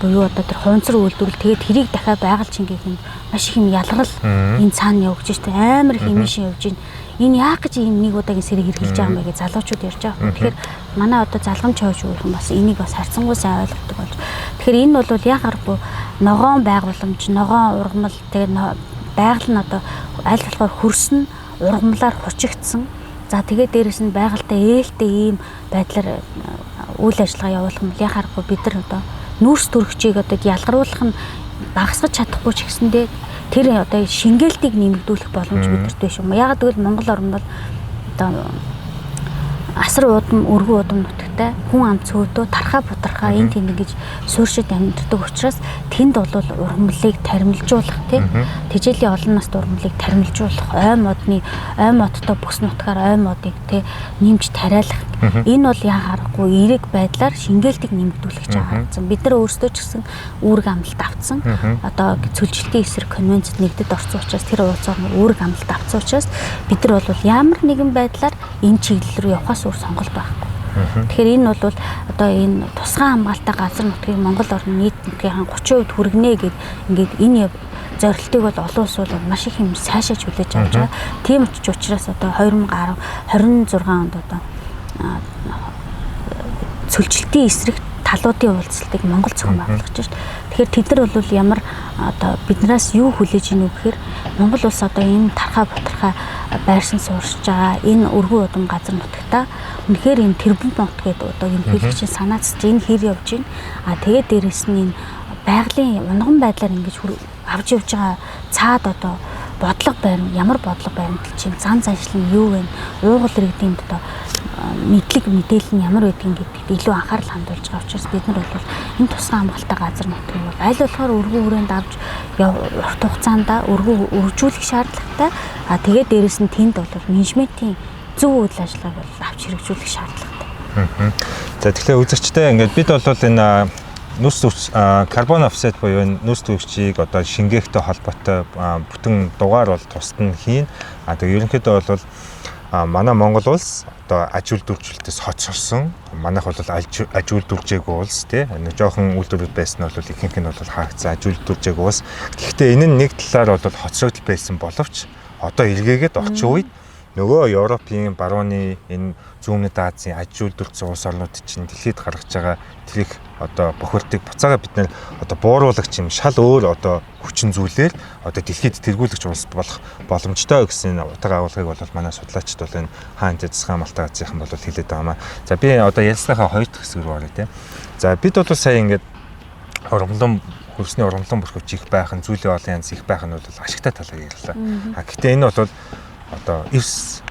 буюу одоо тэр хуванцар үйлдвэрлэл тэгээд тэрийг дахиад байгаль чингээх нь маш их юм ялгарл энэ цаана явж штэ амар их эмишин явж байна. Энэ яах гэж ийм нэг удаагийн сэрэг хэрэгжилж байгаа юм бэ гэж залуучууд ярьж байгаа. Тэгэхээр манай одоо залгамж хойш үеийнхэн бас энийг бас харцангуй сайн ойлгодог болж. Тэгэхээр энэ бол яхааргүй ногоон байгууламж, ногоон ургамал тэгээд байгаль нь одоо аль болохоор хөрснө ургамлаар хучигдсан. За тэгээд дээрэс нь байгальтай ээлтэй ийм байдлаар үйл ажиллагаа явуулах юм яхааргүй бид нар одоо нүүрс төрөгчийг одоо ялгаруулах нь багасгаж чадахгүй ч гэсэндээ тэр одоо шингээлтийг нэмэгдүүлэх боломж бидэрт биш юм. Яг гэвэл Монгол орн бол одоо асар удам, өргөн удам нутагтай хүн ам цөөдөө тархаа бутархаа энэ тэнд ингэж суурьшид амьддаг учраас тэнд бол ургамлыг таримлжуулах тэжээлийн олон наст ургамлыг таримлжуулах ой модтой бүс нутгаар ой модыг нэмж тариалах энэ бол яхаарахгүй эерэг байдлаар шингээлтийг нэмэгдүүлэх гэж харагдсан. Бид нар өөрсдөө ч гэсэн үүрэг амлалт авсан. Одоо цөлжилтийн эсрэг конвенцэд нэгдэд орсон учраас тэр уулзаар үүрэг амлалт авсан учраас бид нар бол ямар нэгэн байдлаар энэ чиглэл рүү явахаас өөр сонголт байхгүй. Тэгэхээр энэ бол одоо энэ тусгай хамгаалалттай газар нутгийг Монгол орны нийт нутгийн 30% хүргэнэ гэд ингээд энэ зорилтыг бол олон улс бол маш их юм сайшааж хүлээж авч байгаа. Тийм учраас одоо 2026 онд одоо цөлжилтийн эсрэг талуудын уулзалтыг Монгол зохион байгуулж байна. Тэгэхээр тэд нар бол ямар одоо биднээс юу хүлээж ийнү гэхээр Монгол улс одоо энэ тархаа бутархаа байрсан суурьшиж байгаа энэ өргөн удам газар нутагта үнэхээр энэ тэрбум нот гэдэг одоо энэ хэлэгчийн санаацч энэ хэр явж байна. Тэгээд дээрэс нь энэ байгалийн унган байдлаар ингэж авч явж байгаа цаад одоо бодлого барим ямар бодлого баримтал чинь зан заншил нь юу вэ? Уугуул иргэдийн одоо мэдээлэл нь ямар байдгийг гэдэгт илүү анхаарал хандуулж байгаа учраас бид нар бол энэ тусгай хамгаалалттай газар нутгийг бол аль болохоор өргөн хүрээнд авч урт хугацаанд өргөжүүлэх шаардлагатай. Тэгээд дээрэс нь тэнд бол менежментийн зөв үйл ажиллагааг бол авч хэрэгжүүлэх шаардлагатай. За тэгэхээр үзэгчтэй ингээд бид бол энэ нүс карбон офсет буюу нүс төвөгчийг одоо шингээхтэй холбоотой бүтэн дугаар бол тусад нь хийн. Тэгээ ерөнхийдөө бол манай Монгол улс одоо аж үйлдвэрчлэлтээс хоцорсон. Манайх бол аж үйлдвэржээгүй улс тий. Нэг жоохон үйлдвэрүүд байсан нь бол ихэнх нь бол хаагдсан аж үйлдвэржээгүй улс. Гэхдээ энэ нь нэг талаар бол хоцрогдол байсан боловч одоо эргээгээд орчин үед нөгөө Европын барууны энэ зүүнэд Азийн аж үйлдвэрлэгч улс орнууд чинь дэлхийд гаргаж байгаа тэрийг одоо бохирдыг буцаага бид нэр одоо бууруулагч юм шал өөр одоо хүчин зүйлээр одоо дэлхийд тэргүүлэгч улс болох боломжтой гэсэн утга агуулгыг бол манай судлаачид бол энэ хаан засгийн хамгаалалтын газрынхан бол хэлээд байгаамаа. За би одоо ярилцлагаа хоёр дахь хэсэг рүү оръё тий. За бид бол сая ингээд хөрсний ургамлан бүрхөвч их байх нь зүйлийн олон янз их байх нь бол ашигтай талаар ярьлаа. Гэхдээ энэ бол одоо эрс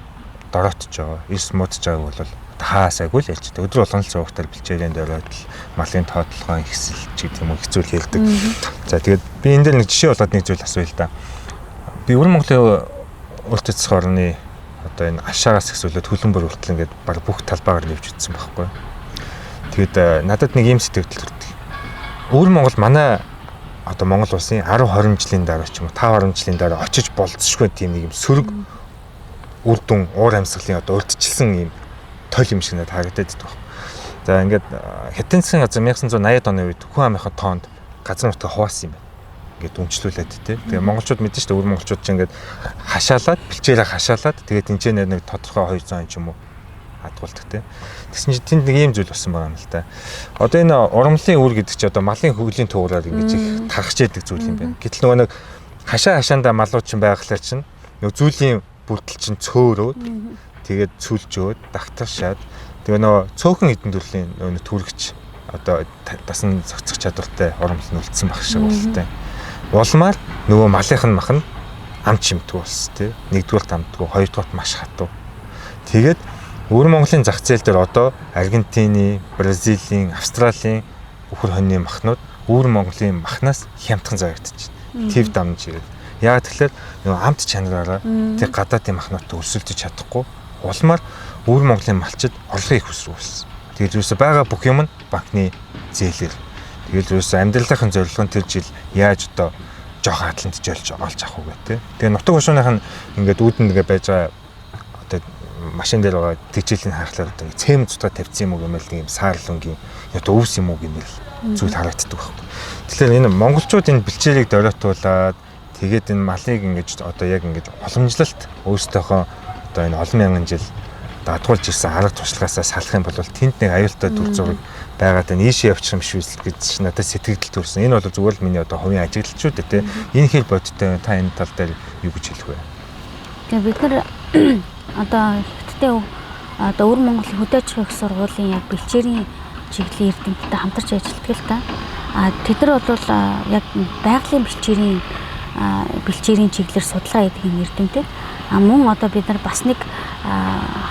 дороотж байгаа, эрс муудж байгааг бол хаасаагүй л ярьж байгаа. Өдөр болгон л зургатаар бэлчээрийн дөрөөд малын тоотлогоо ихсэлж гэдэг юм уу хэцүү хэлдэг. За тэгээд би энэ дээр нэг жишээ болоод нэг зүйл асууя л да. Би Өвөр Монголын өөртөө засах орны одоо энэ ашаагаас эхсүүлээд хөлбөмбөр хүртэл ингээд баг бүх талбайгаар нэвж утсан байхгүй. Тэгээд надад нэг юм сэтгэл төрдөг. Өвөр Монгол манай одоо Монгол улсын 10-20 жилийн дараа ч юм уу 5-10 жилийн дараа очиж болцсошгүй тийм нэг юм сөрөг үр дүн уур амьсгалын одоо урдчилсан юм тойл юм шиг надад харагдаад байдаг. За ингээд Хятадын засгийн газар 1980-ад оны үед хүн амынхаа тоонд газар нутгаа хуваасан юм байна. Ингээд үнчлүүлээд тий. Тэгээ монголчууд мэдэн шүү дээ өвөр монголчууд ч ингээд хашаалаад бэлчээрээ хашаалаад тэгээд тэнцэнээр нэг тодорхой 200 ч юм уу хадгалдаг тий. Тэгсэн чинь тэнд нэг ийм зүйл болсон байгаа юм л та. Одоо энэ ургамлын үр гэдэг чи одоо малын хөвглийн туураар ингэж их тархаж яадаг зүйл юм байна. Гэтэл нөгөө нэг хашаандаа малууд чинь байгалаар чинь нөгөө зүйлийн бүрдэл чинь цөөрөөд тэгээд цүлжөөд дагтаршаад тэгээ нөгөө цөөхөн хэдэн төрлийн нөгөө түргэж одоо дасан зохицох чадвартай ургамл нь үлдсэн баг шиг болтой. Улмаар нөгөө малынх нь мах нь амт чимтгүү болсон тий. Нэгдүгээр амтгүй, хоёрдугаар маш хатуу. Тэгээд Өвөр Монголын зах зээл дээр одоо Аргентины, Бразилийн, Австралийн үхэр хоньны махнууд Өвөр Монголын махнаас хямдхан зарагдчих. Тэв дамж ирээд. Яг тэгэхээр нөгөө амт чанараараа тэр гадаадын махнуудтай өрсөлдөж чадахгүй улмаар Өвөр Монголын малчид орлогын их өсрүүлсэн. Тэгээд юусе байгаа бүх юм нь банкны зээлээр. Тэгээд юусе амьдралынхын зорилго нь тэр жил яаж одоо жоох хатланд жолж олж авах уу гэх тээ. Тэгээд нутаг хошууных нь ингээд үүдэн нэгэ байж байгаа одоо машин дээр байгаа тэгжээлийн харахлаар одоо цэм цутга тавьсан юм уу гэмэл тийм саарлунгийн одоо өвс юм уу гэмэл зүйл харагддаг байхгүй. Тэгэхээр энэ монголчууд энэ бэлчээрийг доройтуулаад тэгээд энэ малыг ингэж одоо яг ингэж уламжлалт өөрсдийнхөө одоо энэ олон мянган жил дадгуулж ирсэн арга туршлагаасаа салах юм бол тэнд нэг аюултай төр зураг байгаад энэ ийшээ явчих юм биш үү гэж надад сэтгэл төрсэн. Энэ бол зүгээр л миний одоо хувийн ажиглалчүүд те. Энэ хэл бодтой та энэ тал дээр юу гэж хэлэх вэ? Тэгээ бид нар одоо хэвтээ одоо Өвөр Монголын хөдөө аж ахуйн их сургуулийн яг бэлчээрийн чиглэлийн эрдэмтдтэй хамтарч ажилладаг л та. Тэд нар бол яг байгалийн бэлчээрийн чиглэлээр судалгаа хийдэг юм эрдэмтэд. Мөн одоо бид нар бас нэг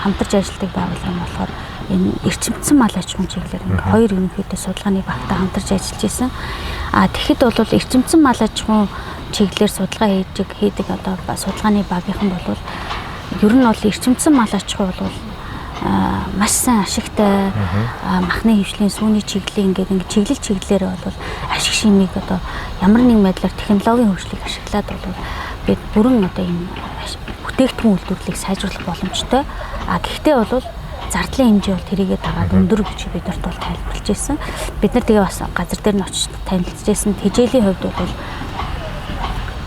хамтарч ажилладаг байгууллага нь болохоор энэ эрчимцэн мал аж ахуйн чиглэлээр ингээ хоёр ерөнхийдөө судалгааны багтаа хамтарч ажиллаж исэн. Тэгэхэд бол эрчимцэн мал аж ахуйн чиглэлээр судалгаа хийдэг одоо судалгааны багийнхан бол ер нь бол эрчимцэн мал аж ахуй бол маш сайн ашигтай махны хөвшлийн сүүний чиглэлийн ингээд чиглэлээр бол ашиг шимийг одоо ямар нэгэн байдлаар технологийн хөгжлийг ашиглаад бол бид бүрэн одоо энэ бүтээгдэхүүн үйлдвэрлэлийг сайжруулах боломжтой. Гэхдээ бол зардлын хэмжээ бол тэрийгээ дагаад өндөр гэж бидэрт бол тайлбарлаж ирсэн. Бид нар тэгээ бас газар дээр нь очиж танилцж ирсэн. Тэжээлийн хувьд бол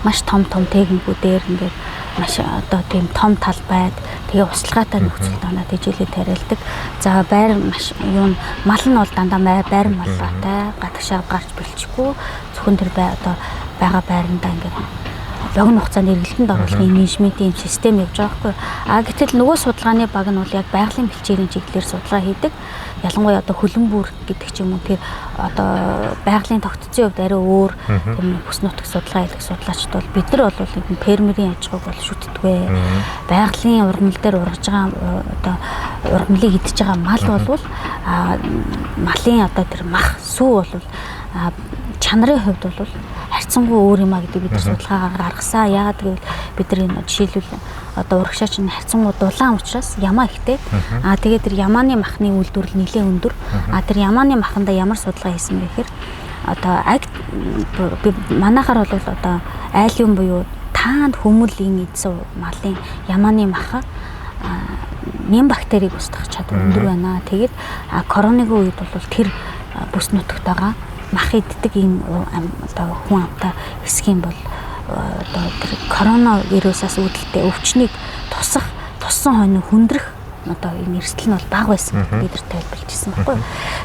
маш том техникүүдээр ингээд маш одоо тийм том талбайд тэгээ услгаатай нөхцөл доноо тэжээлээ тариалдаг. За байр маш юу мал нь бол дандаа байр маллаатай гадагшаа гарч бэлчихгүй зөвхөн тэр одоо байгаа байрандаа ингээд богино хугацаанд эргэлтэнд оруулахын менежментийн систем явж байгаа байхгүй. Гэтэл нөгөө судалгааны баг нь бол яг байгалийн бэлчээрийн чиглэлээр судалгаа хийдэг. Ялангуяа одоо хөлбөмбөр гэдэг ч юм уу тэр одоо байгалийн тогтцсон хувьд арай өөр тийм бүс нутаг судалгаа хийдэг судлаачд бол бид нар бол энэ фермерийн аж ахуйг бол шүтдэггүй. Байгалийн ургамал дээр ургаж байгаа одоо ургамлыг идж байгаа мал бол малын одоо тэр мах сүү бол чанарын хувьд бол харьцангуй өөр юм а гэдэг бид нар судалгаагаар гаргасан. Яагаад гэвэл бид нар энэ жишээлбэл одоо урагшаач нь харьцангуй дулаан учраас ямаа ихтэй. Тэгээд тэр ямааны махны үйлдвэрлэл нэлээд өндөр. Тэр ямааны маханда ямар судалгаа хийсэн бэ гэхээр одоо манайхаар бол одоо айлын буюу таанд хүмүүлийн эдсэн малын ямааны маха нэм бактерийг устгах чадвар өндөр байна. Тэгээд коронавигийн үед бол тэр бүс нутагт байгаа мах иддэг энэ одоо хүн амтай хэсгийн бол одоо тэр коронавирусаас үүдэлтэй өвчнийг туссан хойно хүндрэх одоо энэ эрсдэл нь бол бага байсан бид нар тайлбарлаж ирсэн байхгүй.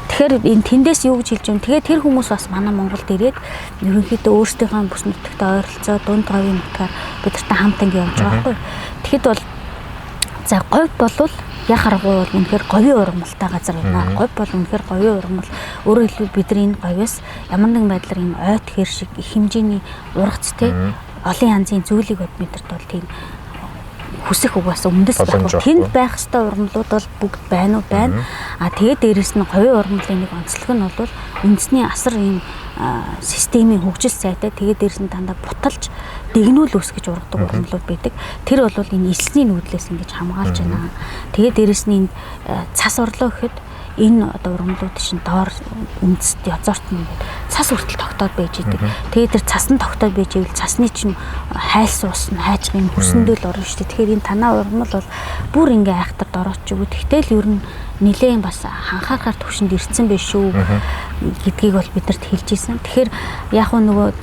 Тэгэхээр энэ тэндээс юу гэж хэлж юм. Тэгээд тэр хүмүүс бас манай Монголд ирээд ерөнхийдөө өөрсдийнхөө бүс нутагтай ойролцоо дунд говийн нутгаар бидэртэй хамт ингэ явж байгаа байхгүй. Тэгэхэд бол за говь болвол яг харахгүй бол үнэхээр говийн ургамалтай газар байна. Говь бол үнэхээр говийн ургамал. Өөрөөр хэлбэл бид нар энэ говьоос ямар нэгэн байдлаар энэ ойт хэр шиг их хэмжээний ургац те олон янзын зүйлийг бидэрт бол тийм хүсэх угаас өмнөс байхгүй. Тэнд байх ёстой ургамлууд бол бүгд байна уу байна. Тэгээд дээрэс нь говийн ургамлын нэг онцлог нь бол үндэсний асар ийм системийн хөгжил сайтай. Тэгээд дээрэс нь дандаа буталж дэгнүүл үсгэж ургадаг ургамлууд байдаг. Тэр бол энэ эсний нүүдлээс ингэж хамгаалж байна. Тэгээд дээрэс нь цас орлоо гэхэд энэ одоо ургамлууд чинь доор үндэст язорт нь цас хүртэл тогтоод байж идэг. Тэгээд тэр цас нь тогтоод байж ивэл цасны чинь хайл суус нь хайж гин хөрсөндөл орно шүү дээ. Тэгэхээр энэ танаа ургамал бол бүр ингээ айхтар дорооч өгөө. Тэгтэл ер нь нэлээд бас ханхаарахаар төвшөнд ирсэн байх шүү гэдгийг бол бидэрт хэлж ийсэн. Тэгэхээр яг нөгөө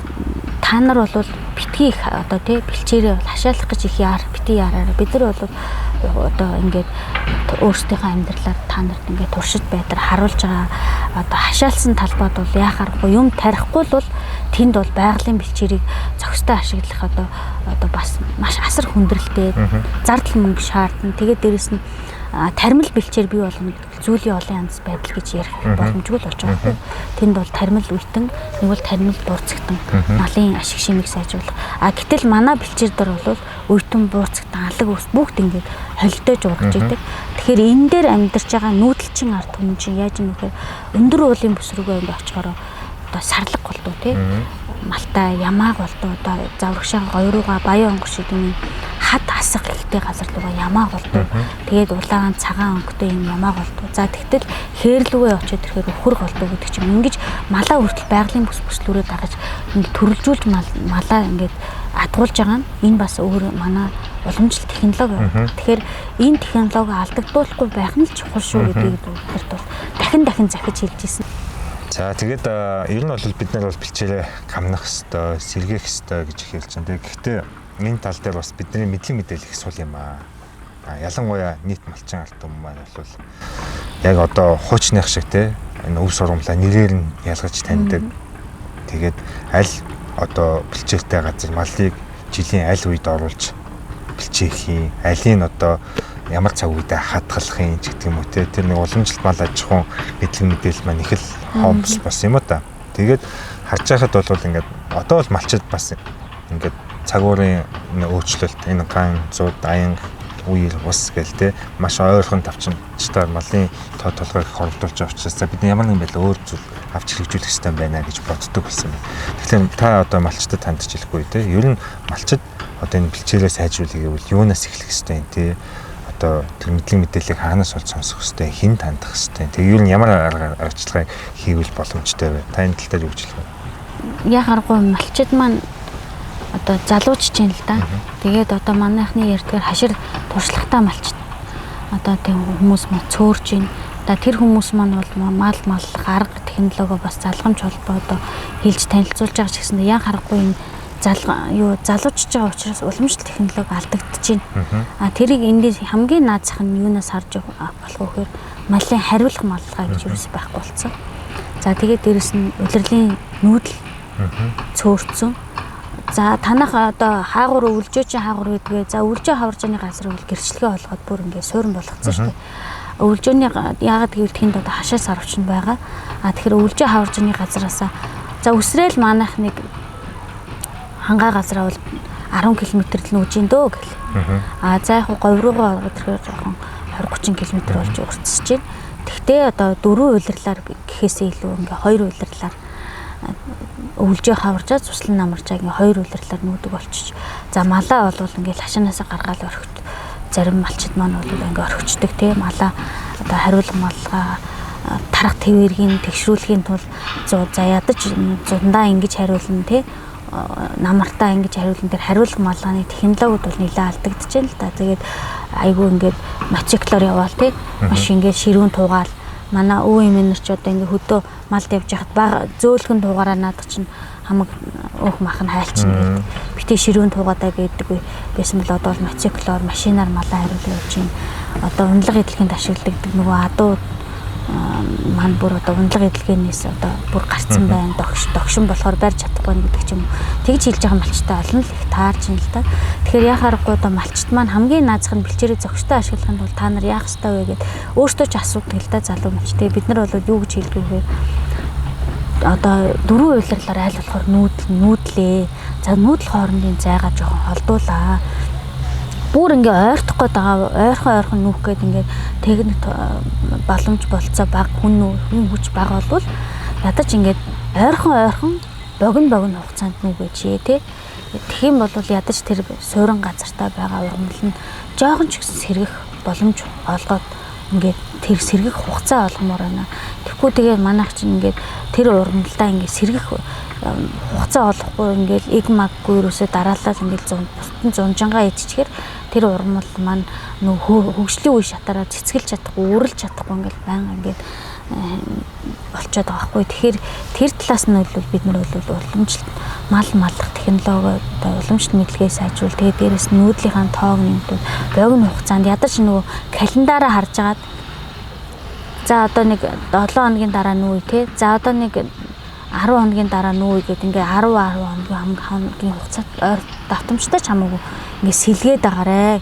та нар бол битгий их одоо тий бэлчээрээ бол хашаалах гэж их бити яраараа бид нар бол одоо ингээд өөрсдийнхөө амьдралаар та нарт ингээд туршид байдар харуулж байгаа одоо хашаалсан талбайд бол яхаарахгүй юм тарихгүй бол тэнд бол байгалийн бэлчээрийг зохистой ашиглах одоо бас маш асар хүндрэлтэй зардал мөнгө шаардна. Тэгээд дээрэс нь тармил бэлчээр бий болгоно зүйлийн олон янз байдал гэж ярих боломжгүй л болж байгаа байхгүй. Тэнд бол тармил үйтэн, нэг бол тармил дурцагтан малын ашиг шимийг сайжруулах. Гэтэл манай бэлчээр дээр бол үйтэн, буурцагтан, алаг ус бүгд ингээд холидож ургаж идэг. Тэгэхээр энэ дээр амьдарч байгаа нүүдэлчин ард түмэн чинь яаж юм бэ? Өндөр уулын бүс рүүгээ ингээд очихороо одоо сарлаг болдоо тий. Малтай ямааг болдоо одоо заврагшаа гоёрууга баян онгор шиг юм хад хасах ихтэй газар руугаа ямааг болдоо. Тэгээд улаан цагаан өнгөтэй юм ямааг болдоо. За тэгтэл хээрлүүгээ очиод ирэхээр өхөр болдоо гэдэг чинь ингэж малаа хүртэл байгалийн бүс бүслүүрээ дагаж ингэ төрөлжүүлж малаа ингэж адгуулж байгаа нь энэ бас өөр манай уламжлалт технологи. Тэгэхээр энэ технологи алдагдуулахгүй байх нь чухал шүү гэдгийг бүгдээрт бол дахин захиж хэлж ирсэн. За тэгээд ер нь бол бид нар бол бэлчээрээ камнах хэвээр, сэргээх хэвээр гэж хэлж байна. Гэхдээ энэ тал дээр бас бидний мэдлэг мэдээлэл их сул юм аа. Ялангуяа нийт малчин ард түмэн маань бол яг одоо хуучных шиг те энэ өв сургамлаа нэрээр нь ялгаж таньдаг. Тэгээд аль одоо бэлчээртэй газар малыг жилийн аль үед оруулж бэлчээхийн, алийн одоо ямар цаг үедээ хадгалахын ч гэдэг юм уу те тэр нэг уламжлалт мал аж ахуйн мэдлэг мэдээлэл маань их л хомс бас юм уу та. Тэгээд харж байхад бол ингээд одоо бол малчид бас ингээд цаг уурын өөрчлөлт энэ ган зууд аянга үеэр ус гээл те маш ойрхон тавчинчдаар малын тоо толгойг хордуулж авчирсан. Бид ямар нэгэн байдлаар өөр зүйл авч хэрэгжүүлэх хэрэгтэй байна гэж боддог байсан. Тэгэхээр та одоо малчдад хандж хэлэхгүй те ер нь малчид одоо энэ бэлчээрээ сайжруулах гэвэл юунаас эхлэх хэрэгтэй юм те одоо тэр мэдлэг мэдээллийг хаанаас олж сонсох хэрэгтэй, хэн тандах хэрэгтэй. Тэгээ юу н ямар аргачлалыг хийвэл боломжтой вэ? Та энэ тал дээр юу гэж хэлэх вэ? Яг аргагүй малчид маань одоо залуучж юм л да. Тэгээд одоо манайхны ярьдгаар хашир туршлагатай малчид. Одоо тийм хүмүүс маань цөөрж байна. Тэр хүмүүс маань бол мал арга технологи бас залгамж холбоо одоо хэлж танилцуулж байгаа ч гэсэн яг харахгүй энэ залуучж байгаа учраас уламжлалт технологи алдагдчихээн. Тэрийг эндээс хамгийн наад зах нь юунаас харж болох вэ гэхээр малын хариулах маллага гэж юусэн байхгүй болсон. За тэгээд дээрэс нь улирлын нүүдэл цөөрцөн. За танах одоо хаагур өвлжөөч хаагур гэдгээ. За өвлжөө хаваржааны газар бол гэрчлэгээ олгоод бүр ингээ суурин болгоцсон шүү дээ. Өвлжөөний яагаад гэвэл тэнд одоо хашаас арвч нь байгаа. Тэгэхээр өвлжөө хаваржааны газараасаа за үсрээл манайх нэг хангаа газараа бол 10 км л нүүжин дөө гэл. За яг говь руугаа ороод ирэхээр жоохон 20-30 км болж уртсэж байна. Тэгтээ одоо 4 улирлаар гэхээсээ илүү ингээ 2 улирлаар өвлжөө хаваржаад цуслан намарчаа ингээ 2 улирлаар нүүдэг болчих. За малаа бол ингээ хашаанаас гаргаад орхид. Зарим малчид маань бол ингээ орхичдаг те малаа одоо хариулга маллага тарах твэргийн тэгшрүүлэхийн тулд за ядаж зундаа ингэж хариулна те намартаа ингэж хариулна тэр хариулга малганы технологиуд бол нэлээд алдагдаж байна л да. Тэгээд айгүй ингээд мотоциклоор яваал те маш ингээд ширүүн туугаал манай өвөө эмээнэр ч одоо ингээд хөдөө малд явж хахад бага зөөлхөн туугаараа наадах чинь хамаг өөх мах нь хайлчин гэдэг. Битээ ширүүн туугаадаа гэдэг байсан бол одоо бол мотоциклоор машинаар малаа хариулж явж байна. Одоо унлага эдлэгэнд ашигладаг нөгөө адуу маань бүр одоо унлага эдлэгээс одоо бүр гарцсан байна. Догшин болохоор барьж чадахгүй гэдэг ч юм. Тэгж хэлж байгаа малчтай олон л их таарч юм л да. Тэгэхээр яхаарахгүй одоо малчт маань хамгийн наазах нь бэлчээрээ зохистой ашиглахын тулд та нар яах ёстой вэ гэд өөртөө ч асуудаг л да залуу малч. Тэгээ бид нар бол юу гэж хэлдэг вэ? Одоо 4 улирлаар айл болохоор нүүдлээ. За нүүдэл хоорондын зайгаа жоохон холдуулаа. Бүр ингээ ойртох гээд байгаа ойрхон нүүх гээд ингээ техник боломж болцоо баг хүн хүч баг болвол ядаж ингээ ойрхон богино хугацаанд нүгэжээ тий. Тэгэх юм бол ядаж тэр суурин газартаа байгаа ургамал нь жоохон ч гэсэн сэргэх боломж олгоод ингээд тэр сэргэх хугацаа олгомоор байна. Тэгэхгүй тэгээ манайх чинь ингээд тэр ургамалдаа ингээд сэргэх хугацаа олохгүй ингээд иг маггүй юусоо дараалал ингээд бусдын зунжангаа идчихээр тэр ургамал маань нөх хөгжлийн үе шатаараа цэцгэлж чадахгүй, үрэлж чадахгүй ингээд байнга ингээд болчиход байгаа хгүй. Тэгэхээр тэр талаас нь бол бид нар бол уламжлалт мал маллах технологи одоо уламжлалт мэдлэгээ сайжруул. Тэгээд дээрэс нь нүүдлийнхаа тоог нэмдүүл богино хугацаанд ядаж нөгөө календараа харж агаад за одоо нэг 7 хоногийн дараа нүүе те. За одоо нэг 10 хоногийн дараа нүүе гэдэг ингээ 10 хоногийн хугацаанд давтамжтай ч хамаагүй ингээ сэлгээд байгаарэ.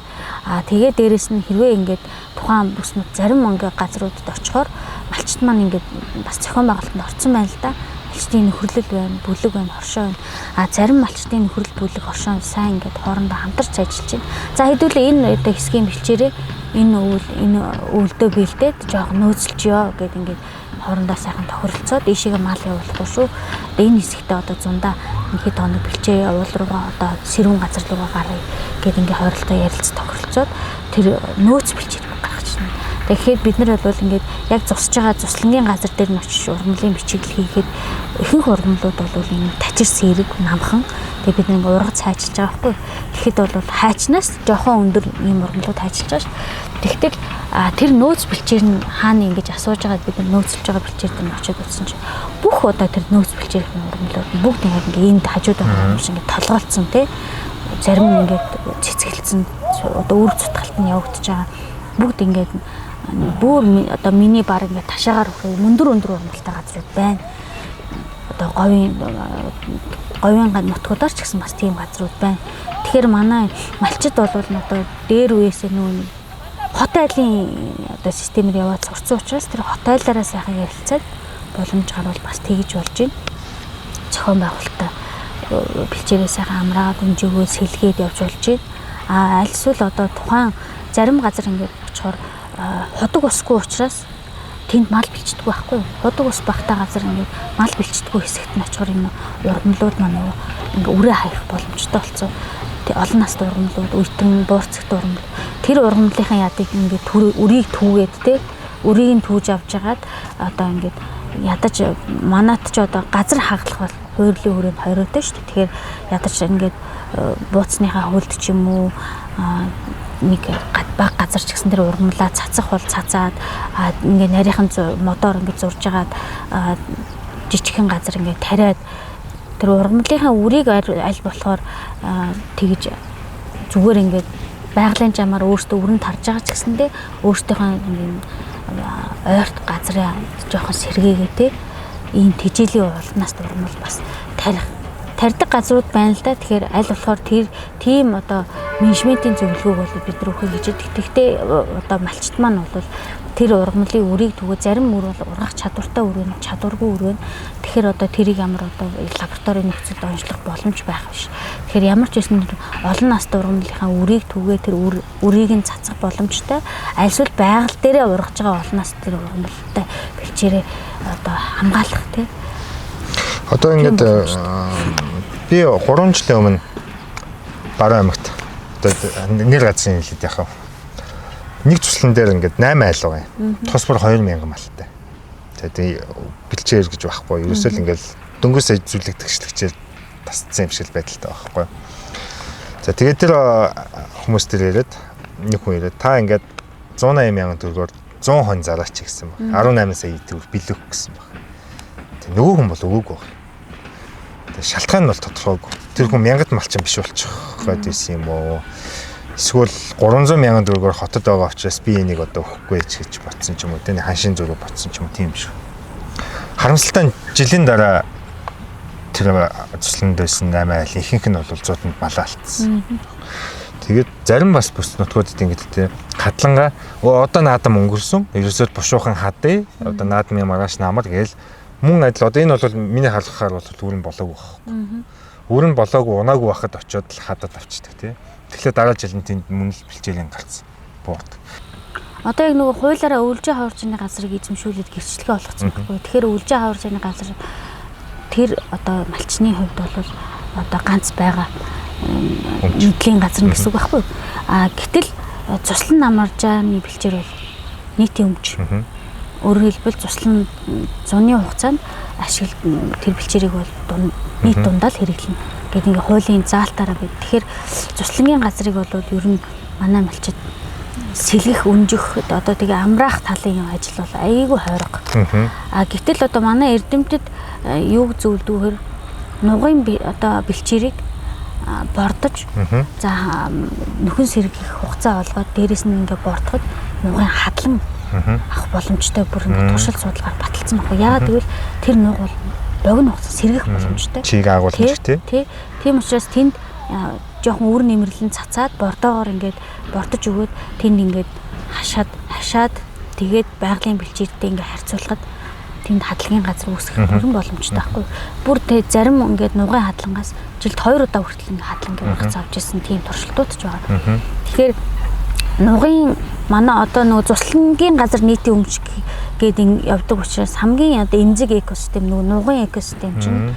Тэгээд дээрэс нь хэрвээ ингээд тухайн бүснүүд зарим ингээ газруудад очихоор малчит маань ингээд бас зохион байгуулалтанд орсон байна л да. Малчтын нөхөрлөл байна, бүлэг байна, хоршоо байна. Зарим малчтын нөхөрлөл, бүлэг, хоршоо сайн ингээд хоорондоо хамтарч ажиллаж байна. За хэдүүлээ энэ одоо хэсгийн бэлчээрээ энэ өвөлдөө бэлдээд жоохон нөөцлжиё гэдэг ингээд хоорондоо сайхан тохиролцоод ийшээгээ мал явуулахгүй шүү. Энэ хэсэгтээ одоо зундаа хэд хоног бэлчээ уул руугаа одоо сэрүүн газар руугаа гаргая гэдэг ингээд хойролцоо ярилцаж тохиролцоод тэр нөөц бэлчээр гаргаж байна. Тэгэхээр бид нар бол ингээд яг зусж байгаа цуслангийн газар дээр нь очиж ургамлын бичиглэл хийхэд ихэнх ургамлууд бол энэ тачир сэрэг намхан тэгээ бид нэг ургац хайчилж байгаа байхгүй. Тэгэхэд бол хайчнаас жоохон өндөр ийм ургамлууд хайчилж байгаа ш. Тэгтэл тэр нөөц бэлчээр нь хаана ингэж асууж байгаад бид нөөцлж байгаа бэлчээр дээр нь очиод утсан чинь бүх удаа тэр нөөц бэлчээрийн ургамлууд бүгд ингээд энд хажууд байгаа юм шиг ингээд толгойлцсон тий. Зарим нь ингээд цэцгэлцэн одоо үр цутгалт нь явагдаж байгаа. Бүгд ингээд бүр одоо миний баг ингээд ташаагаар мөндөр ургамалтай газрууд байна. Одоо говийн нутгуудаар ч гэсэн бас тийм газрууд байна. Тэгэхээр манай малчид бол одоо дээр үеэсээ нүүн хот айлын одоо системээр яваад сурцсан учраас тэр хот айлаараа сайхан ярилцаад боломж гарвал бас тэгж болж байна. Зохион байгуулалтаа бэлчээрээ сайхан амраад өнжөөгөө сэлгээд явж болж байна. Аль эсвэл одоо тухайн зарим газар ингээд очихоор ходог усгүй учраас тэнд мал бэлчдэггүй байхгүй. Ходог ус багтаа газар ингээд мал бэлчдэггүй хэсэгт нь очихоор энэ ургамлууд маань ингээд үрээ хаях боломжтой болсон. Олон настай ургамлууд, үйтэн буурцагт ургамл. Тэр ургамлынхаа ядыг ингээд үрийг түүгээд те үрийг нь түүж авч жагаад одоо ингээд ядаж манайд ч одоо газар хагалах бол хуурлын хүрээнд хоригдсон шүү дээ. Тэгэхээр ядаж ингээд бууцныхаа хөлд ч юм уу нэг баг газар ч гэсэн тэр ургамлаа цацах бол цацаад ингээд нарийнхан мотор ингээд зурж жагаад жижигхэн газар ингээд тариад тэр ургамлынхаа үрийг аль болохоор тэгж зүгээр ингээд байгалийн жамаар өөртөө өрн тарж байгаа ч гэсэндээ өөртөөхөө ойрт газраа жоохон сэргээгээ те ийм тэжээлийн улнаас ургамал бас тарьдаг газрууд байна л да. Тэгэхээр аль болохоор тийм одоо менежментийн зөвлөгөөг бол бид нар өгөх гэж байдаг. Гэхдээ одоо малчит маань бол тэр ургамлын үрийг түгөө зарим үр бол ургах чадвартай үр вэ, чадваргүй үр вэ. Тэгэхээр одоо тэрийг ямар одоо лабораторийн нөхцөлд онцлох боломж байх биш. Тэгэхээр ямар ч байсан олон настай ургамлынхаа үрийг түгээ тэр үрийг нь цацах боломжтой. Альсвал байгаль дээрээ ургаж байгаа олон настай тэр ургамлтай бэлчээрээ одоо хамгаалах тий. Одоо ингээд би 3 жилийн өмнө Баруун аймагт одоо нэр газрын хэлээд яхав. Нэг цуслан дээр ингээд 8 айл байгаа юм. Тус бүр 2000 малтай. Тэгээд бэлчээр гэж байхгүй. Ерөөсөө л ингээд дөнгөс ажиулах тэгшлэгчээр тасцсан юм шиг байдалтай байхгүй. За тэгээд тэр хүмүүс тэр яриад нэг хүн яриад та ингээд 180 мянган төгрөгөөр 100 хон зараач гэсэн баг. 18 сая төгрөг билүүх гэсэн баг. Тэг нөгөө хүн бол өгөөгүй баг. Шалтгаан нь бол тодорхойгүй. Тэр хүн мянгат малчин биш болчих байсан юм уу? Эсвэл 300 мянган төгрөгөөр хотод байгаа учраас би энийг одоо өгөхгүй гэж бодсон ч юм уу. Тэний ханшийн зүрх бодсон ч юм уу тийм шүү. Харамсалтай жилийн дараа тэр цусланд байсан 8 айл ихэнх нь бол зууданд малаа алдсан. Тэгээд зарим бас бүс нутгуудад ингэж тэ хадлангаа одоо наадам өнгөрсөн. Ерөөсөө бушуухан хадъя. Одоо наадмын маргааш намар гээл мөн адил одоо энэ бол миний харахаар бол үрэн болоогүй байхгүй. Үрэн болоогүй унаагүй байхад очиод л хадаад авчдаг тий. Тэгэхээр дараа жил нь тэнд мөн л бэлчээрийн гарцсан буурдаг. Одоо яг нөгөө хуулаараа өвлжийн хаварчны газрыг эзэмшүүлээд гэрчлэгээ болгоцсон байхгүй. Тэгэхээр өвлжийн хаварчны газар тэр одоо малчны хувьд бол одоо ганц байгаа нэгдлийн газар гэсэн үг байхгүй. Гэтэл цуслан намаржааны бэлчээр бол нийтийн өмч. Өөрөөр хэлбэл цуслан зуны хугацаанд ашиглах тэр бэлчээрийг бол нийт дундаа л хэрэглэнэ гэдэг ингээ хуулийн заалтаараа бид. Тэгэхээр цуслангийн газрыг бол ер нь манай малчид сэлгэх, өнжих одоо тэгээ амраах талын ажил бол айгүй хойрог. Гэтэл одоо манай эрдэмтэд юуг зөвлөдгөөр нугын одоо бэлчээрийг бордож за нөхөн сэргийх хугацаа олгоод дээрэс нь ингээ бордоход нугын хадлан авах боломжтой бүр ингээ туршил судалгаар баталсан байхгүй. Яагаад гэвэл тэр нуг бол богино хугацаа сэргийх боломжтой. Чийг агуулж тий. Тийм учраас тэнд жоохон үр нэмэрлэн цацаад бордоогоор ингээд бордож өгөөд тэнд ингээд хашаад тэгээд байгалийн бэлчээртэй ингээ харьцуулахад тэнд хадлагын газар үүсгэх бүрэн боломжтой байхгүй. Бүр тэг зарим ингээд нугын хадлангаас жилд 2 удаа хүртэл ингээ хадлангийн ургац авч ирсэн тийм туршилтууд ч байгаа. Тэгэхээр нугын манай одоо нөгөө цуслангийн газар нийтийн өмч гэдэг явдаг учраас хамгийн одоо эмзэг экосистем нөгөө нугын экосистем чинь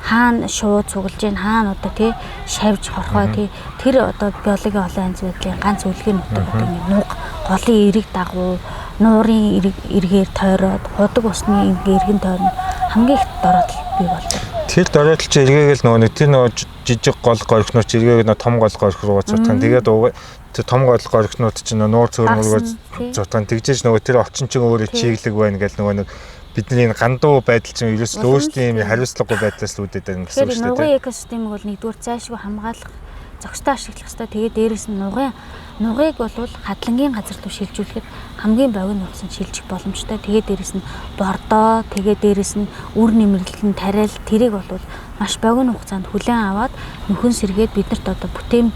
хаана шууд цуглаж ийн хаана одоо тий шавж хорхоо тий тэр одоо биологийн олон янз бүрийн ганц үлгэр нутаг одоо ингээ нуг голын эрэг дагуу нуурын эргээр тойроод худаг усны эргэн тойрно хамгийн их дороотл бий болдог. Тэр дороотл чи эргээгээл нөгөө жижиг гол горхнууд чи эргээг том гол горх руу цутган тэгээд тэр том гол горхнууд чинь нуур цөөрнөргөө цутган тэгжээж нөгөө тэр орчин чинь өөрөө чиглэг байна гэж нөгөө бидний гандуу байдал чинь ерөөсөө өөрсдийн юм хариуцлагагүй байдлаас үүдээд байна гэсэн үг шүү дээ. Нугын экосистемийг бол нэгдүгээр зайлшгүй хамгаалах зохистой ашиглах хэрэгтэй. Тэгээд дээрэс нь нугыг бол хадлангийн газар руу шилжүүлэхэд хамгийн богино хугацаанд шилжих боломжтой. Тэгээд дээрэс нь бордоо, тэгээд дээрэс нь үр нэмэрлэл нь тариал тэрийг бол маш богино хугацаанд хүлээн аваад нөхөн сэргээд биднэрт одоо бүтээн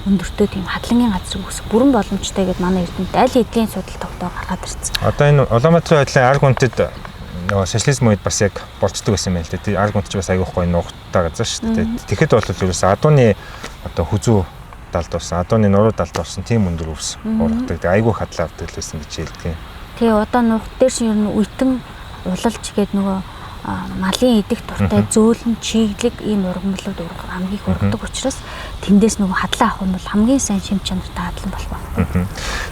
өндөртөө тийм хадлангийн газар үүсэх бүрэн боломжтой гэдээ манай эрдэмтэд аль хэдийн судал тогтоо гаргаад ирсэн. Одоо энэ Улаанбаатарын байдлын арга үндэд нөгөө социализм үед бас яг болцдог байсан юм л дээ. Арга үндэд ч бас аягүй гоё нугтаа газар шүү дээ. Тэгэхэд бол ерөөсөө адууны одоо хүзүү далд болсон, адууны нуруу далд болсон тийм өндөр өвс ургадаг. Аягүй хадлаа авдаг байсан гэж хэлдэг. Тэгээ одоо нугт дээр чинь ер нь үйтэн улалж гээд нөгөө малын идэх дуртай зөөлөн чиглэг ийм ургамлууд хамгийн их ургадаг учраас тэндээс нөгөө хадлаа авах нь бол хамгийн сайн шим чанартай хадлан болох байна.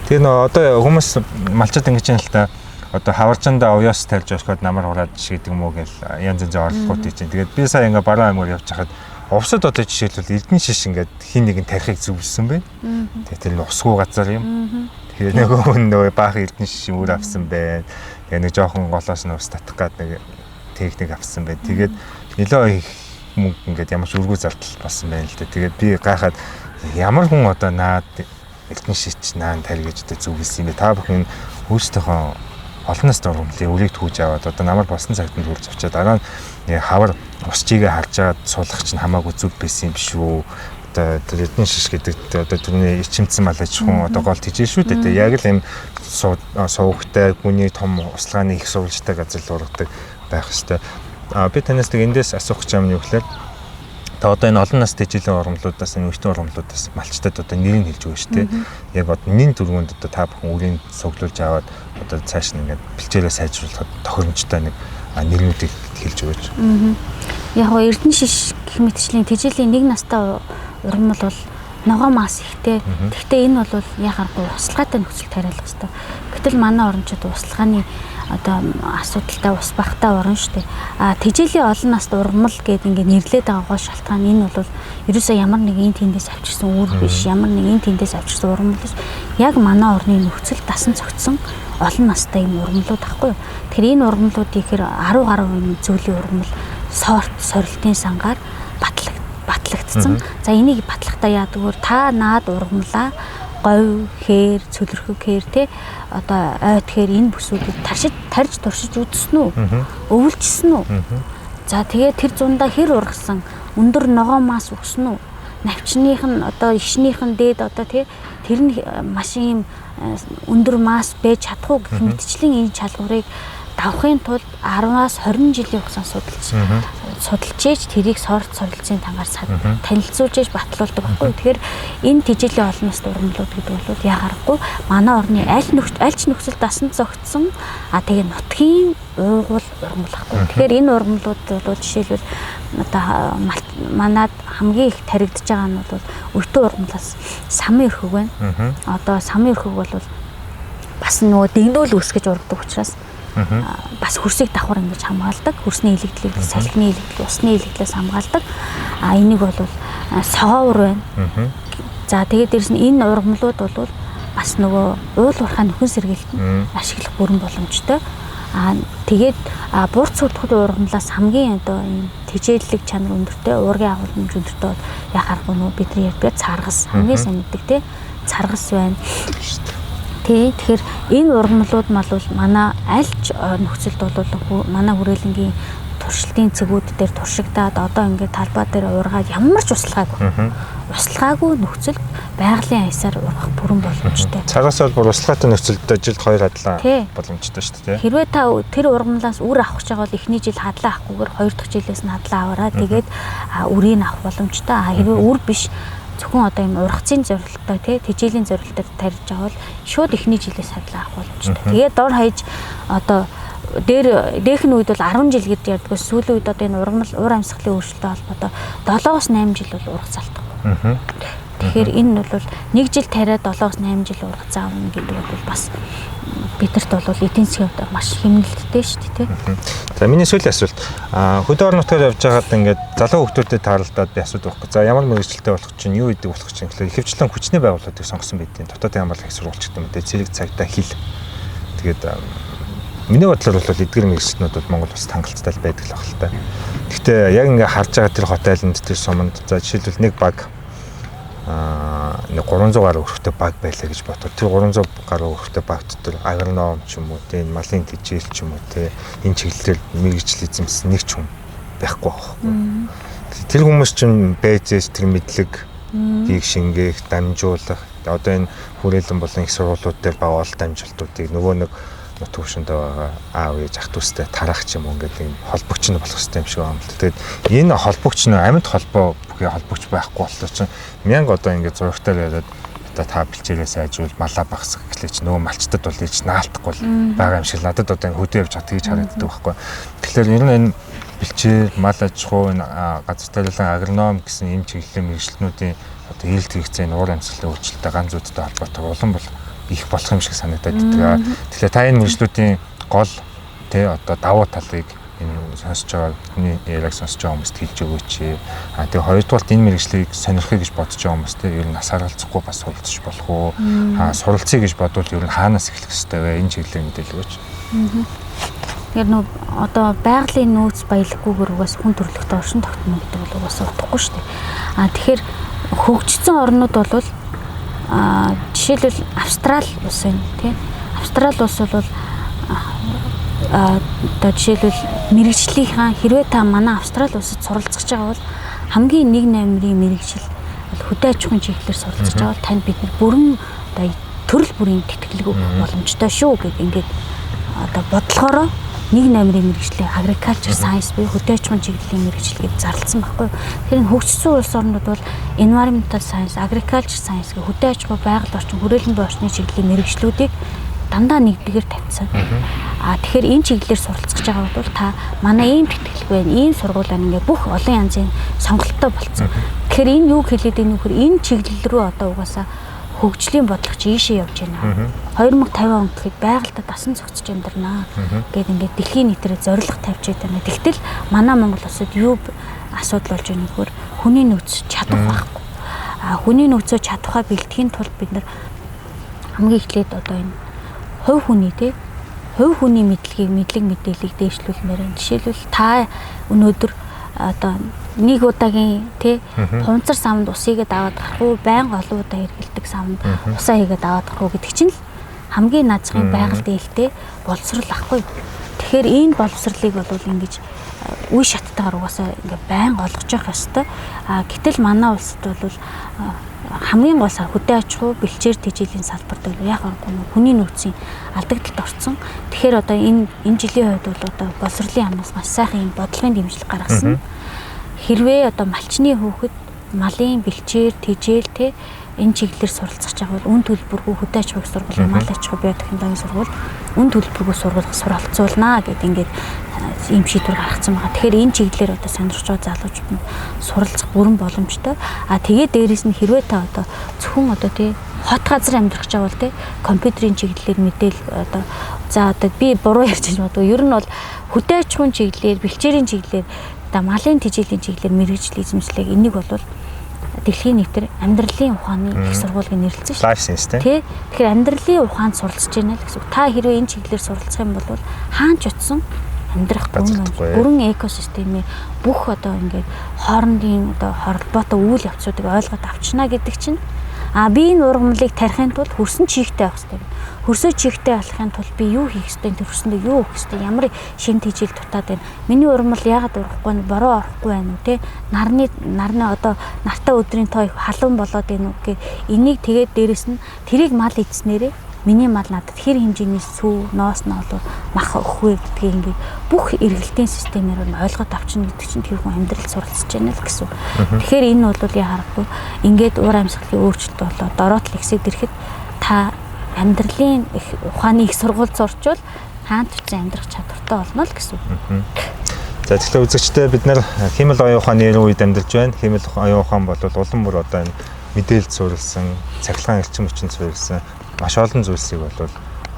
Тэгээ нөгөө одоо хүмүүс малчад ингэж юм л та одоо хаварчандаа уяас тарьж өсгөөд намар хураад шийдэг юм уу гэл янз янзын орлоготой чинь. Тэгээд би сая ингээ баруун аймгаар явж хахад увсад одоо жишээлбэл эрдэнэ шиш ингээд хин нэгэн тарихыг зөвлөсөн байна. Тэгээд тэр усгүй газар юм. Тэгээд нөгөө баах эрдэнэ шиш өөр авсан байна. Тэгээд нэг жоохон голоос нь ус татах гад нэг техник авсан байна. Тэгээд нөлөө их мөнгө ингээд ямар ч үргүү зардал болсон байна л да. Тэгээд би гайхаад ямар хүн одоо наад эрдэнэ шиш наан тарих гэж зөвлөсөн юм бэ? Та бүхэн өөрсдийнхөө олноос дургамлын үрийг түүж аваад одоо намар болсон цагт нь хүрч авчаад дараа нь хавар усчигээ харж агаад суулгах чинь хамаагүй зүг байсан юм биш үү? Одоо эрдэнэ шиш гэдэг одоо түрүүний ичимцэн мал аж ахуйн одоо гол тийж шүү дээ. Яг л юм сувгтай гүний том услагааны их сурвалжтай газар л ургадаг байх хэвээр. Би танаас нэг эндээс асуух гэж юм юу гэхээр та одоо энэ олон настай жилийн ургамлуудаас энэ үеийн ургамлуудаас малчтад одоо нэрийг хэлж өгнө шүү дээ. Яг одоо нэн дөрвөнд одоо та бүхэн үрийг цуглуулж аваад одоо цааш нь ингээд бэлчээрээ сайжруулахад тохиромжтой нэг нэрнүүдийг хэлж өгөөч. Яг гоо эрдэнэ шиш гэх мэтчлийн тэжээлийн нэг настай ургамл бол ногоо мас ихтэй. Гэхдээ энэ бол яхааргүй услахаатай нөхцөл тариалах хэрэгтэй. Гэтэл манай орнчууд услахааны одоо асуудалтай ус бахтай орно шүү дээ. Тэжээлийн олон наст ургамал гэдэг ингээд нэрлээд байгаа гол шалтгаан энэ бол ерөөсөө ямар нэг эн тэндээс авчирсан үр биш, ямар нэг эн тэндээс авчирсан ургамал биш. Яг манай орны нөхцөл дасан цогцсон олон настай юм ургамлууд ахгүй юу. Тэгэхээр энэ ургамлуудыг ихэр 10 гаруй зөүлийн ургамал сорт сорилтын сангаар батлагдсан. За энийг батлахтаа яадаг вэ? Та наад ургамлаа говь, хээр, цөлөрхөг хээр те одоо ойд хээр энэ бүсүүдийг тарж туршиж үзсэн үү? Өвлжсэн үү? За тэгээд тэр зундаа хэр ургасан өндөр ногоо мас өгсөн үү? Навчных нь одоо ишнийх нь дээд одоо тэр нь маш юм өндөр мас байж чадах уу гэх мэтчлийн энэ чалгуурыг давхын тулд 10-аас 20 жилийн хугацаанд судалж ээж тэрийг сорт сорилцын тангаар танилцуулж ээж батлуулдаг байхгүй. Тэгэхээр энэ тэжээлийн олон настай ургамлууд гэдэг бол ягарахгүй манай орны аль ч нөхцөл дасан зогтсон тэгээ нутгийн уугуул ургамл байхгүй. Тэгэхээр энэ ургамлууд бол жишээлбэл одоо манад хамгийн их таригдж байгаа нь бол өртөө ургамлаас самын өрхөг байна. Одоо самын өрхөг бол бас нөгөө дэгнүүл үсгэж ургадаг учраас бас хөрсийг давхар ингэж хамгаалдаг. Хөрсний илэгдлийг, салхины илэгдэл, усны илэгдлээс хамгаалдаг. Энийг бол согоовор байна. За тэгээд дээрэс нь энэ ургамлууд бол бас нөгөө уул уурхай нөхөн сэргээлт нь ашиглах бүрэн боломжтой. Тэгээд бурц судхад ургамлаас хамгийн одоо энэ тэжээллэг чанар өндөртэй, уургийн агуулмж өндөртэй яхааргүй нөгөө бидний ярьдаг царгас хамгийн сайн мэддэг те царгас байна. Тэгэхээр энэ ургамлууд мал бол манай аль ч нөхцөлд бол манай хүрээлэнгийн туршилтын цэгүүд дээр туршигдаад одоо ингээд талбай дээр уургаад ямар ч услгаагүй нөхцөл байгалийн аясаар ургах бүрэн боломжтой. Цагаас бол бүр услгаатай нөхцөлд жилд 2 хадлаа боломжтой шүү дээ. Хэрвээ та тэр ургамлаас үр авах гэж байгаа бол эхний жил хадлаа авахгүйгээр 2 дахь жилээс нь хадлаа аваараа тэгээд үрийг авах боломжтой. Хэрвээ үр биш зөвхөн одоо юм ургацын зорилттой тэжээлийн зорилтоор тарьж байгаа бол шууд эхний жилээс хадлаа авах боломжтой. Тэгээд дор хаяж одоо дээрх нь үед бол 10 жил гэж ярьдаг. Сүүлийн үед одоо энэ ургамал уур амьсгалын өөрчлөлтөд холбоотой 7-8 жил бол ургац алдах. Тэгэхээр энэ бол 1 жил тариад 7-8 жил ургац аавна гэдэг бол бас бидэрт бол эдийн засгийн хувьд маш хэмнэлттэй шүү дээ. За миний сүүлийн асуулт хөдөө орон нутгаар явж байгаад ингээд залуу хүмүүстэй тааралдаад би асуудаг байхгүй. За ямар мэргэжилтэй болох чинь юу гэдэг болох чинь гэхлээр ихэвчлэн хүчний байгууллагыг сонгосон байдیں۔ Дотоодын хамгааллын их сурвалж гэдэг юм дээ. Цэрэг цагтаа хил. Тэгээд миний бодлоор бол эдгээр мэргэжилтнүүд бол Монгол улсад хангалттай байдаг л байна л та. Гэхдээ яг ингээ харж байгаа тэр хот айланд тэр суманд за жишээлбэл нэг баг 300 гаруй өрхтэй баг байлаа гэж бодвол тэр 300 гаруй өрхтэй баг дотор агроном ч юм уу тийм малын тэжээл ч юм уу тийм энэ чиглэлээр мэргэжил эзэмсэн нэг ч хүн байхгүй байхгүй. Тэр хүмүүс чинь бэзэс тэр мэдлэг тийг шингээх, дамжуулах одоо энэ хүрээлэн болон их сургуулиуд дээр баваал дамжуултуудыг нөгөө нэг төвшөндөө байгаа аав ээж ах дүүстэй тарах ч юм уу ингээд юм холбогч нь болох хэрэгтэй юм шиг байна л. Тэгээд энэ холбогч нь амьд холбоо бүхий холбогч байхгүй боллоо чинь мянга одоо ингээд зурагтаар яриад одоо та бэлчээрээ сайжуул малаа багсах гэхлээр чи нөгөө малчтад бол ийж наалтахгүй байгаа юм шиг надад одоо хөдөө явж байгаа тэгж харагддаг байхгүй. Тэгэхээр ер нь энэ бэлчээр мал аж ахуй газар тариалан агроном гэсэн энэ чиглэлийн мэргэжилтнүүдийн одоо эрэлт хэрэгцээний уур амьсгалын өөрчлөлтөд ганц зүйтэй холбоотой улам бол их болох юм шиг санагдаад байдаг. Тэгэхээр та энэ мэргэжлүүдийн гол одоо давуу талыг энэ сонсож байгаа бидний яриаг сонсож байгаа хүмүүст хэлж өгөөч. Тэгээ хоёрдугаар энэ мэргэжлийг сонирхъя гэж бодож байгаа хүмүүст ер нь нас харгалзахгүй бас суралцж болох уу? Суралцъя гэж бодвол ер нь хаанаас эхлэх ёстой вэ? Энэ чиглэлээр мэдээлэл өгөөч. Тэгэхээр одоо байгалийн нөөц баялаггүйгээр угаас хүн төрөлхтөд оршин тогтно гэдэг бол угаас утгагүй шүү дээ. Тэгэхээр хөгжсөн орнууд бол жишээлбэл Австрали улс байна тийм. Австрали улс бол одоо жишээлбэл мэрэгжлийнхаа хэрвээ та манай Австрали улсад суралцж байгаа бол хамгийн 1 номерын мэрэгжил хөдөө аж ахуйн чиглэлээр суралцж байгаа бол танд бид бүрэн одоо төрөл бүрийн тэтгэлэг боломжтой шүү гэх ингээд одоо бодлохороо 1 номерын мэргэжлийн agriculture science буюу хөдөө аж ахуйн чиглэлийн мэргэжил гэж зарласан байхгүй. Тэгэхээр хөгжсөн улс орнууд бол environmental science, agriculture science гэх хөдөө аж ахуй, байгаль орчин, хүрээлэн буй орчны чиглэлийн мэргэжлүүдийг дандаа нэгдгээр тавьсан. Тэгэхээр энэ чиглэлээр суралцж байгаа бол та манай ийм тэтгэлэг байна, ийм сургууль байна ингээ бүх олон янзын сонголттой болцсон. Тэгэхээр энэ юу хэлээд ийм нөхөр энэ чиглэл рүү одоо угаасаа хөгжлийн бодлого чи ийшээ явж байна. 2050 он гэхэд байгальтай дасан зохицож амьдрнаа гэдэг ингээд дэлхийн нийтээр зорилго тавьж байна. Тэгтэл манай Монгол улсад юу асуудал болж байгаа нөхөр хүний нөөц чадах байхгүй. Хүний нөөцөө чадхаа бэлтгэхийн тулд бид нар хамгийн эхлээд одоо энэ хувь хүний мэдлэг мэдээллийг дээшлүүлмээр байна. Жишээлбэл та өнөөдөр одоо нэг удаагийн хунцар самд усыг аваад гарах уу, байнга олон удаа хэрэглэдэг самд усаа хийгээд аваад гарах уу гэдэг чинь хамгийн наазгын байгаль дээлтэй боловсрал ахгүй. Тэгэхээр энэ боловсралыг бол ингэж үе шаттайгаар угаасаа ингээ байнга олгож явах ёстой. Гэтэл манай улсад бол хамгийн гол хөдөө аж ахуй, бэлчээр тэжээлийн салбарт бол яг хүний нөөцийн алдагдлалд орсон. Тэгэхээр одоо энэ жилийн хувьд бол одоо боловсролын амнаас маш сайхан юм бодлогын дэмжлэг гаргасан. Хэрвээ одоо малчны хөөхд малын бэлчээр тэжээл энэ чиглэлээр суралцах байгаа бол үн төлбөргүй хөдөө аж ахуйн сургууль, мал аж ахуй биотехнологийн сургууль үн төлбөргүй суралцуулнаа гэдэг ингээд ийм шийдвэр гаргацсан байгаа. Тэгэхээр энэ чиглэлээр одоо сонирхож байгаа залуучууд нь суралцах бүрэн боломжтой. Тэгээд дээрэс нь хэрвээ та одоо зөвхөн одоо хот газар амьдрах гэж байгаа бол компьютерийн чиглэлээр мэдээл одоо за одоо би буруу ярьж байгаа. Ер нь бол хөдөө аж ахуйн чиглэлээр, бэлчээрийн чиглэлээр одоо малын тэжээлийн чиглэлээр мэргэжил эзэмшлэг энийг бол дэлхийн нийтээр амьдралын ухааны их сургуулийн нэрлэлсэн шүү. Life science тий. Тэгэхээр амьдралын ухаанд суралцж байна л гэсэн. Та хэрвээ энэ чиглэлээр суралцах юм бол хаан ч утсан амьдрах бүрэн экосистемийн бүх одоо ингээд хоорондын одоо холбоотой үйл явцуудыг ойлгоод авчна гэдэг чинь Би энэ ургамлыг тарихын тулд хөрсөн чихтэй байх хэрэгтэй. Хөрсөө чихтэй болохын тулд би юу хийх ёстой, тэр хөрсөндөө юу өгөх ёстой, ямар шин тэжээл дутаад байна. Миний ургамал яагаад урахгүй нь бороо орохгүй байна уу те? Нарны одоо нартай өдрийн той халуун болоод байна уу гэ. Энийг тэгээд дээрэс нь тэрийг мал идснээрээ миний мал надад хэр хэмжээний сүү, ноос ноолоо мах өгөх вэ гэдгийг ингээд бүх эргэлтийн системээр нь ойлгоод авчна гэдэг чинь тэр хүн амьдрал суралцж байна л гэсэн. Тэгэхээр энэ бол яа харахгүй ингээд уур амьсгалын өөрчлөлт болоод дороотл ихсэд ирэхэд та амьдралын ухааны их сургууль сурчвал хаант ч амьдрах чадвартай болно л гэсэн. За тэгэхээр үзэгчдээ бид нар хиймэл оюун ухааны үед амьдарч байна. Хиймэл оюун ухаан бол улам бүр одоо энэ мэдээлэл суурилсан, цахилгаан эрчим хүчин суурилсан маш олон зүйлсийг бол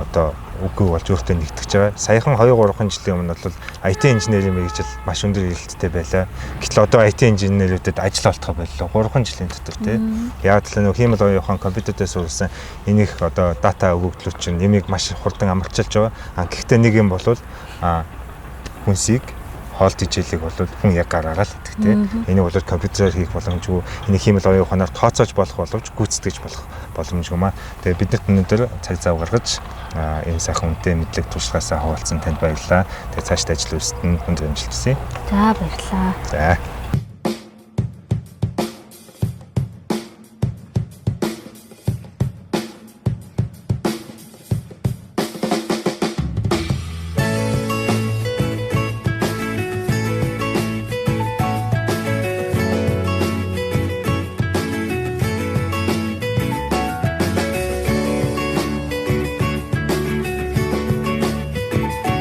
одоо үгүй болж өөртөө нэгтгэж байгаа. Саяхан 2-3 жилийн өмнө бол IT инженерийн мэргэжил маш өндөр эрэлттэй байлаа. Гэтэл одоо IT инженерүүдэд ажил олдох боллоо 3 жилийн дотор тийм. Яг л нэг хиймэл оюун ухаан компьютертэй суурилсан энийг одоо дата өгөгдлүүд чинь нэмийг маш хурдан амарчилж байгаа. Гэхдээ нэг юм бол хүнсийг хоол тэжээлийг бол хүн яг гаргаараа л идэх тийм. Энийг бол компьютерээр хийх боломжгүй. Энийг хиймэл оюун ухаанаар тооцоож болох боловч гүйцэтгэж болох боломжгүй маа. Тэгээ биднэрт өнөөдөр цаг зав гаргаж энэ сайхан үнэтэй мэдлэг туршлагаасаа хуваалцсан танд баярлалаа. Тэгээ цаашдаа ажил үйлсэд нь хүнд амжилт хүсье. За баярлалаа. За